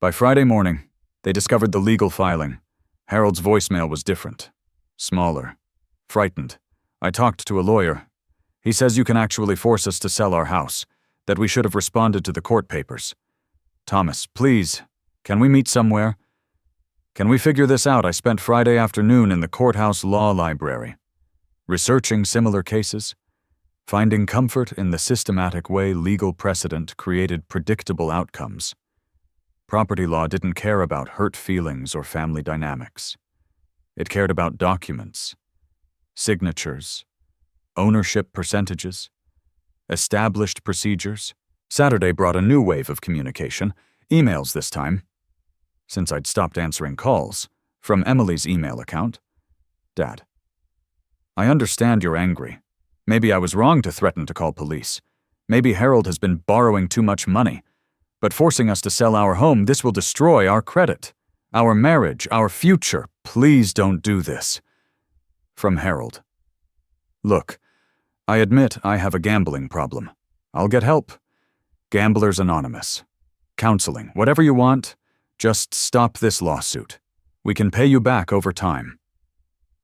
By Friday morning, they discovered the legal filing. Harold's voicemail was different. Smaller. Frightened. I talked to a lawyer. He says you can actually force us to sell our house, that we should have responded to the court papers. Thomas, please, can we meet somewhere? Can we figure this out? I spent Friday afternoon in the courthouse law library, researching similar cases, finding comfort in the systematic way legal precedent created predictable outcomes. Property law didn't care about hurt feelings or family dynamics. It cared about documents, signatures, ownership percentages, established procedures. Saturday brought a new wave of communication, emails this time. Since I'd stopped answering calls, from Emily's email account. Dad, I understand you're angry. Maybe I was wrong to threaten to call police. Maybe Harold has been borrowing too much money. But forcing us to sell our home, this will destroy our credit, our marriage, our future. Please don't do this. From Harold. Look, I admit I have a gambling problem. I'll get help. Gamblers Anonymous. Counseling, whatever you want. Just stop this lawsuit. We can pay you back over time.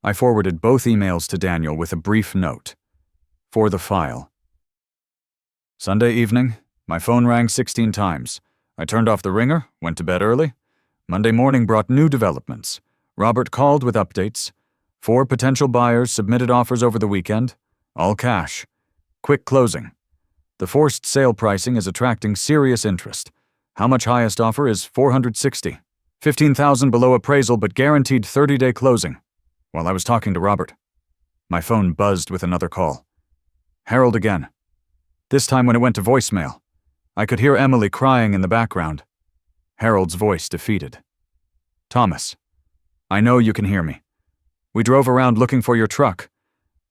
I forwarded both emails to Daniel with a brief note. For the file. Sunday evening, my phone rang 16 times. I turned off the ringer, went to bed early. Monday morning brought new developments. Robert called with updates. 4 potential buyers submitted offers over the weekend. All cash. Quick closing. The forced sale pricing is attracting serious interest. How much highest offer is $460. $15,000 below appraisal but guaranteed 30-day closing. While I was talking to Robert, my phone buzzed with another call. Harold again. This time when it went to voicemail, I could hear Emily crying in the background. Harold's voice defeated. Thomas, I know you can hear me. We drove around looking for your truck.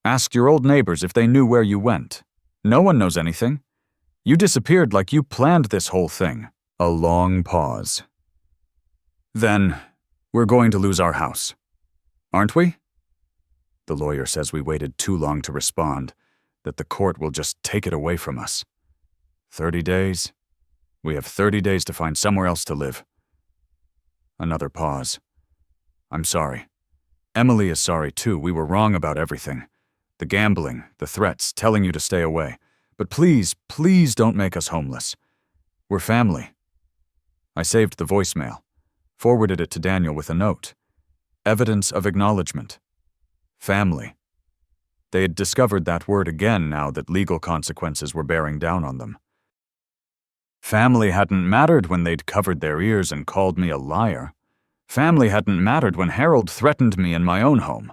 Asked your old neighbors if they knew where you went. No one knows anything. You disappeared like you planned this whole thing. A long pause. Then, we're going to lose our house. Aren't we? The lawyer says we waited too long to respond, that the court will just take it away from us. 30 days? We have 30 days to find somewhere else to live. Another pause. I'm sorry. Emily is sorry too. We were wrong about everything. The gambling, the threats, telling you to stay away. But please, please don't make us homeless. We're family. I saved the voicemail, forwarded it to Daniel with a note. Evidence of acknowledgement. Family. They had discovered that word again now that legal consequences were bearing down on them. Family hadn't mattered when they'd covered their ears and called me a liar. Family hadn't mattered when Harold threatened me in my own home.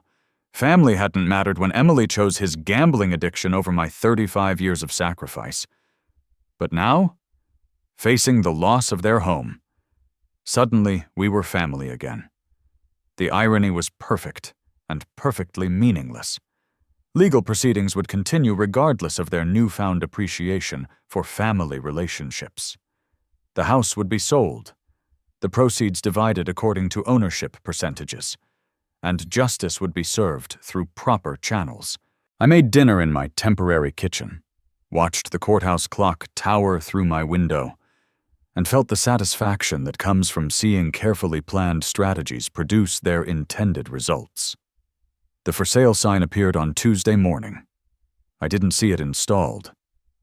Family hadn't mattered when Emily chose his gambling addiction over my 35 years of sacrifice. But now, facing the loss of their home, suddenly we were family again. The irony was perfect and perfectly meaningless. Legal proceedings would continue regardless of their newfound appreciation for family relationships. The house would be sold, the proceeds divided according to ownership percentages, and justice would be served through proper channels. I made dinner in my temporary kitchen, watched the courthouse clock tower through my window, and felt the satisfaction that comes from seeing carefully planned strategies produce their intended results. The for sale sign appeared on Tuesday morning. I didn't see it installed.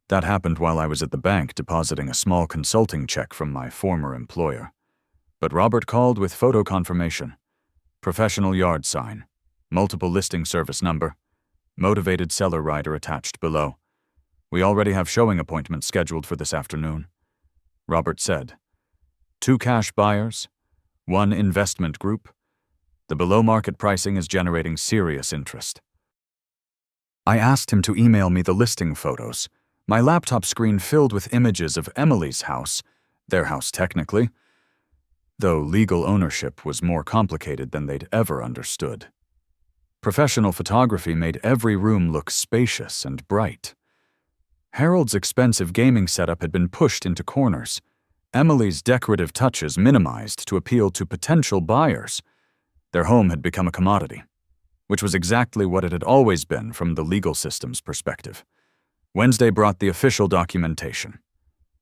That happened while I was at the bank depositing a small consulting check from my former employer. But Robert called with photo confirmation. Professional yard sign, multiple listing service number, motivated seller rider attached below. We already have showing appointments scheduled for this afternoon. Robert said, 2 cash buyers, 1 investment group. The below-market pricing is generating serious interest. I asked him to email me the listing photos, my laptop screen filled with images of Emily's house, their house technically, though legal ownership was more complicated than they'd ever understood. Professional photography made every room look spacious and bright. Harold's expensive gaming setup had been pushed into corners, Emily's decorative touches minimized to appeal to potential buyers. Their home had become a commodity, which was exactly what it had always been from the legal system's perspective. Wednesday brought the official documentation.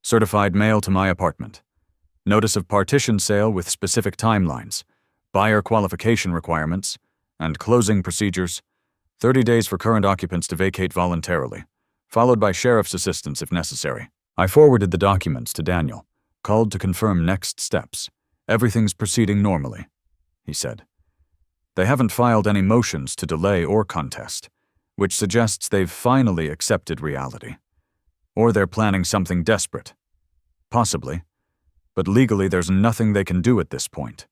Certified mail to my apartment. Notice of partition sale with specific timelines, buyer qualification requirements, and closing procedures. 30 days for current occupants to vacate voluntarily, followed by sheriff's assistance if necessary. I forwarded the documents to Daniel, called to confirm next steps. Everything's proceeding normally, he said. They haven't filed any motions to delay or contest, which suggests they've finally accepted reality. Or they're planning something desperate. Possibly. But legally there's nothing they can do at this point.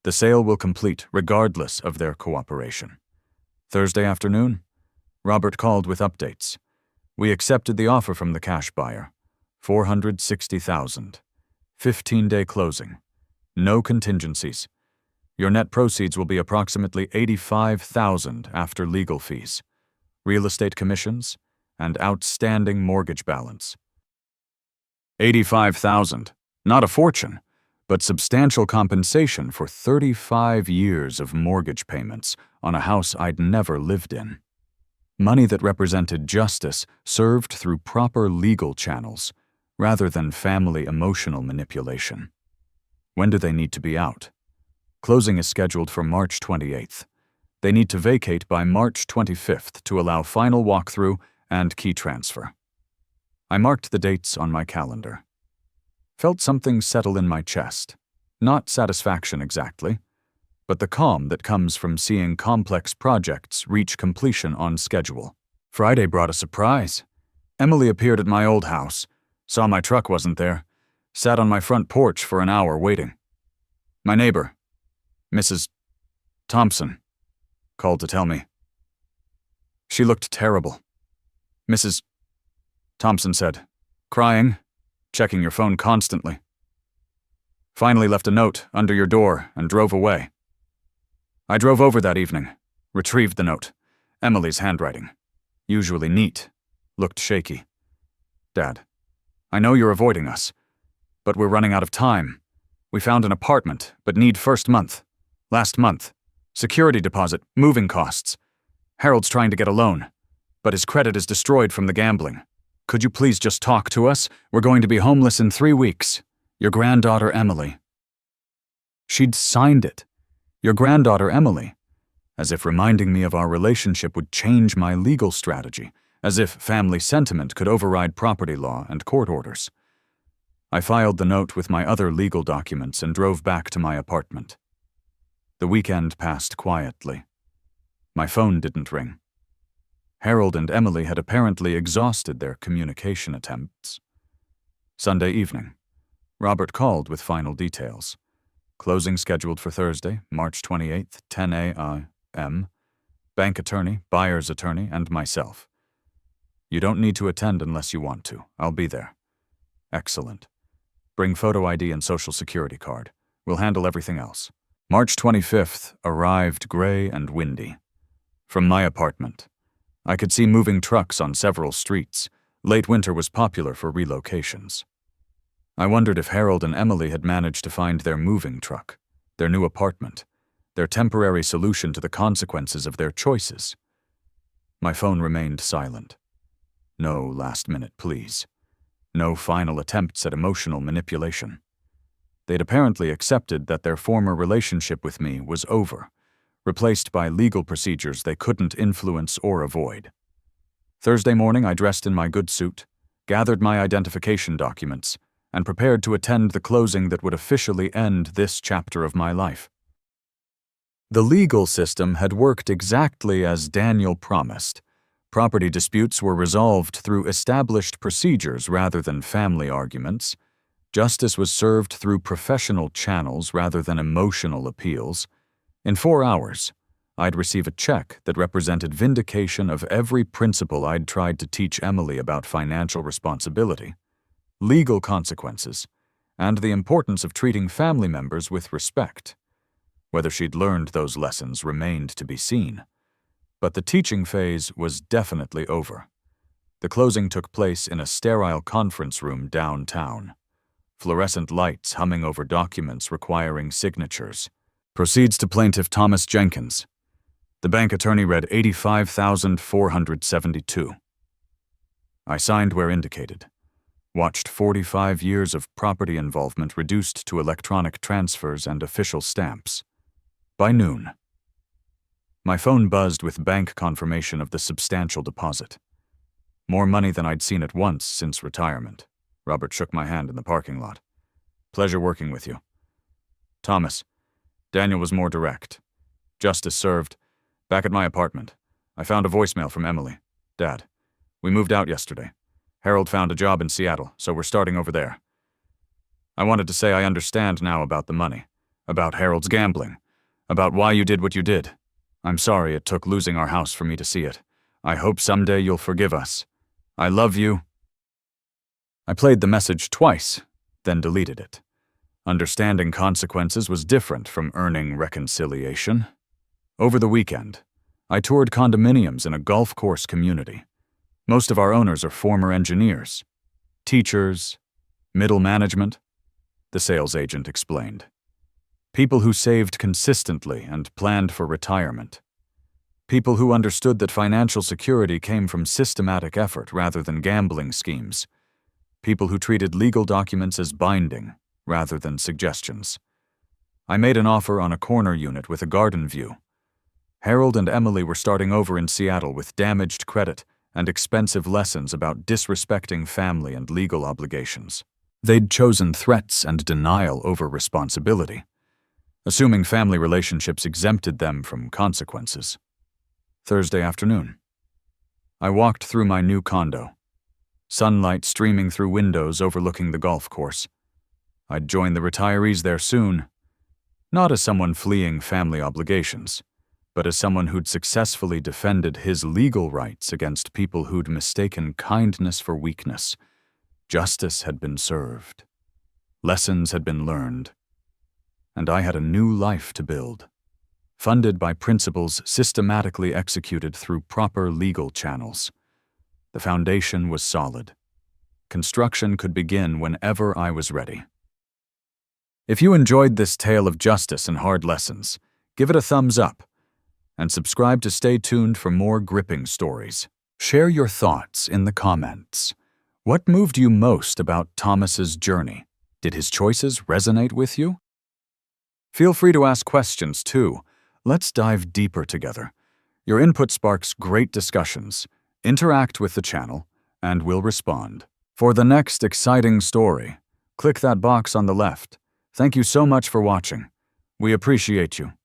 The sale will complete regardless of their cooperation. Thursday afternoon, Robert called with updates. We accepted the offer from the cash buyer. $460,000. 15-day closing. No contingencies. Your net proceeds will be approximately $85,000 after legal fees, real estate commissions, and outstanding mortgage balance. $85,000. Not a fortune, but substantial compensation for 35 years of mortgage payments on a house I'd never lived in. Money that represented justice served through proper legal channels, rather than family emotional manipulation. When do they need to be out? Closing is scheduled for March 28th. They need to vacate by March 25th to allow final walkthrough and key transfer. I marked the dates on my calendar. Felt something settle in my chest. Not satisfaction exactly, but the calm that comes from seeing complex projects reach completion on schedule. Friday brought a surprise. Emily appeared at my old house, saw my truck wasn't there, sat on my front porch for an hour waiting. My neighbor, Mrs. Thompson, called to tell me. She looked terrible. Mrs. Thompson said, crying, checking your phone constantly. Finally left a note under your door and drove away. I drove over that evening, retrieved the note. Emily's handwriting, usually neat, looked shaky. Dad, I know you're avoiding us, but we're running out of time. We found an apartment, but need first month. Last month. Security deposit, moving costs. Harold's trying to get a loan, but his credit is destroyed from the gambling. Could you please just talk to us? We're going to be homeless in 3 weeks. Your granddaughter, Emily. She'd signed it. Your granddaughter, Emily. As if reminding me of our relationship would change my legal strategy, as if family sentiment could override property law and court orders. I filed the note with my other legal documents and drove back to my apartment. The weekend passed quietly. My phone didn't ring. Harold and Emily had apparently exhausted their communication attempts. Sunday evening, Robert called with final details. Closing scheduled for Thursday, March 28th, 10 a.m. Bank attorney, buyer's attorney, and myself. You don't need to attend unless you want to. I'll be there. Excellent. Bring photo ID and social security card. We'll handle everything else. March 25th arrived gray and windy. From my apartment, I could see moving trucks on several streets. Late winter was popular for relocations. I wondered if Harold and Emily had managed to find their moving truck, their new apartment, their temporary solution to the consequences of their choices. My phone remained silent. No last-minute pleas. No final attempts at emotional manipulation. They'd apparently accepted that their former relationship with me was over, replaced by legal procedures they couldn't influence or avoid. Thursday morning, I dressed in my good suit, gathered my identification documents, and prepared to attend the closing that would officially end this chapter of my life. The legal system had worked exactly as Daniel promised. Property disputes were resolved through established procedures rather than family arguments. Justice was served through professional channels rather than emotional appeals. In 4 hours, I'd receive a check that represented vindication of every principle I'd tried to teach Emily about financial responsibility, legal consequences, and the importance of treating family members with respect. Whether she'd learned those lessons remained to be seen. But the teaching phase was definitely over. The closing took place in a sterile conference room downtown. Fluorescent lights humming over documents requiring signatures. Proceeds to Plaintiff Thomas Jenkins. The bank attorney read $85,472. I signed where indicated. Watched 45 years of property involvement reduced to electronic transfers and official stamps. By noon, my phone buzzed with bank confirmation of the substantial deposit. More money than I'd seen at once since retirement. Robert shook my hand in the parking lot. Pleasure working with you. Thomas. Daniel was more direct. Justice served. Back at my apartment, I found a voicemail from Emily. Dad, we moved out yesterday. Harold found a job in Seattle, so we're starting over there. I wanted to say I understand now about the money, about Harold's gambling, about why you did what you did. I'm sorry it took losing our house for me to see it. I hope someday you'll forgive us. I love you. I played the message twice, then deleted it. Understanding consequences was different from earning reconciliation. Over the weekend, I toured condominiums in a golf course community. Most of our owners are former engineers, teachers, middle management, the sales agent explained. People who saved consistently and planned for retirement. People who understood that financial security came from systematic effort rather than gambling schemes. People who treated legal documents as binding rather than suggestions. I made an offer on a corner unit with a garden view. Harold and Emily were starting over in Seattle with damaged credit and expensive lessons about disrespecting family and legal obligations. They'd chosen threats and denial over responsibility, assuming family relationships exempted them from consequences. Thursday afternoon, I walked through my new condo, sunlight streaming through windows overlooking the golf course. I'd join the retirees there soon, not as someone fleeing family obligations, but as someone who'd successfully defended his legal rights against people who'd mistaken kindness for weakness. Justice had been served. Lessons had been learned. And I had a new life to build, funded by principles systematically executed through proper legal channels. The foundation was solid. Construction could begin whenever I was ready. If you enjoyed this tale of justice and hard lessons, give it a thumbs up and subscribe to stay tuned for more gripping stories. Share your thoughts in the comments. What moved you most about Thomas's journey? Did his choices resonate with you? Feel free to ask questions too. Let's dive deeper together. Your input sparks great discussions. Interact with the channel, and we'll respond. For the next exciting story, click that box on the left. Thank you so much for watching. We appreciate you.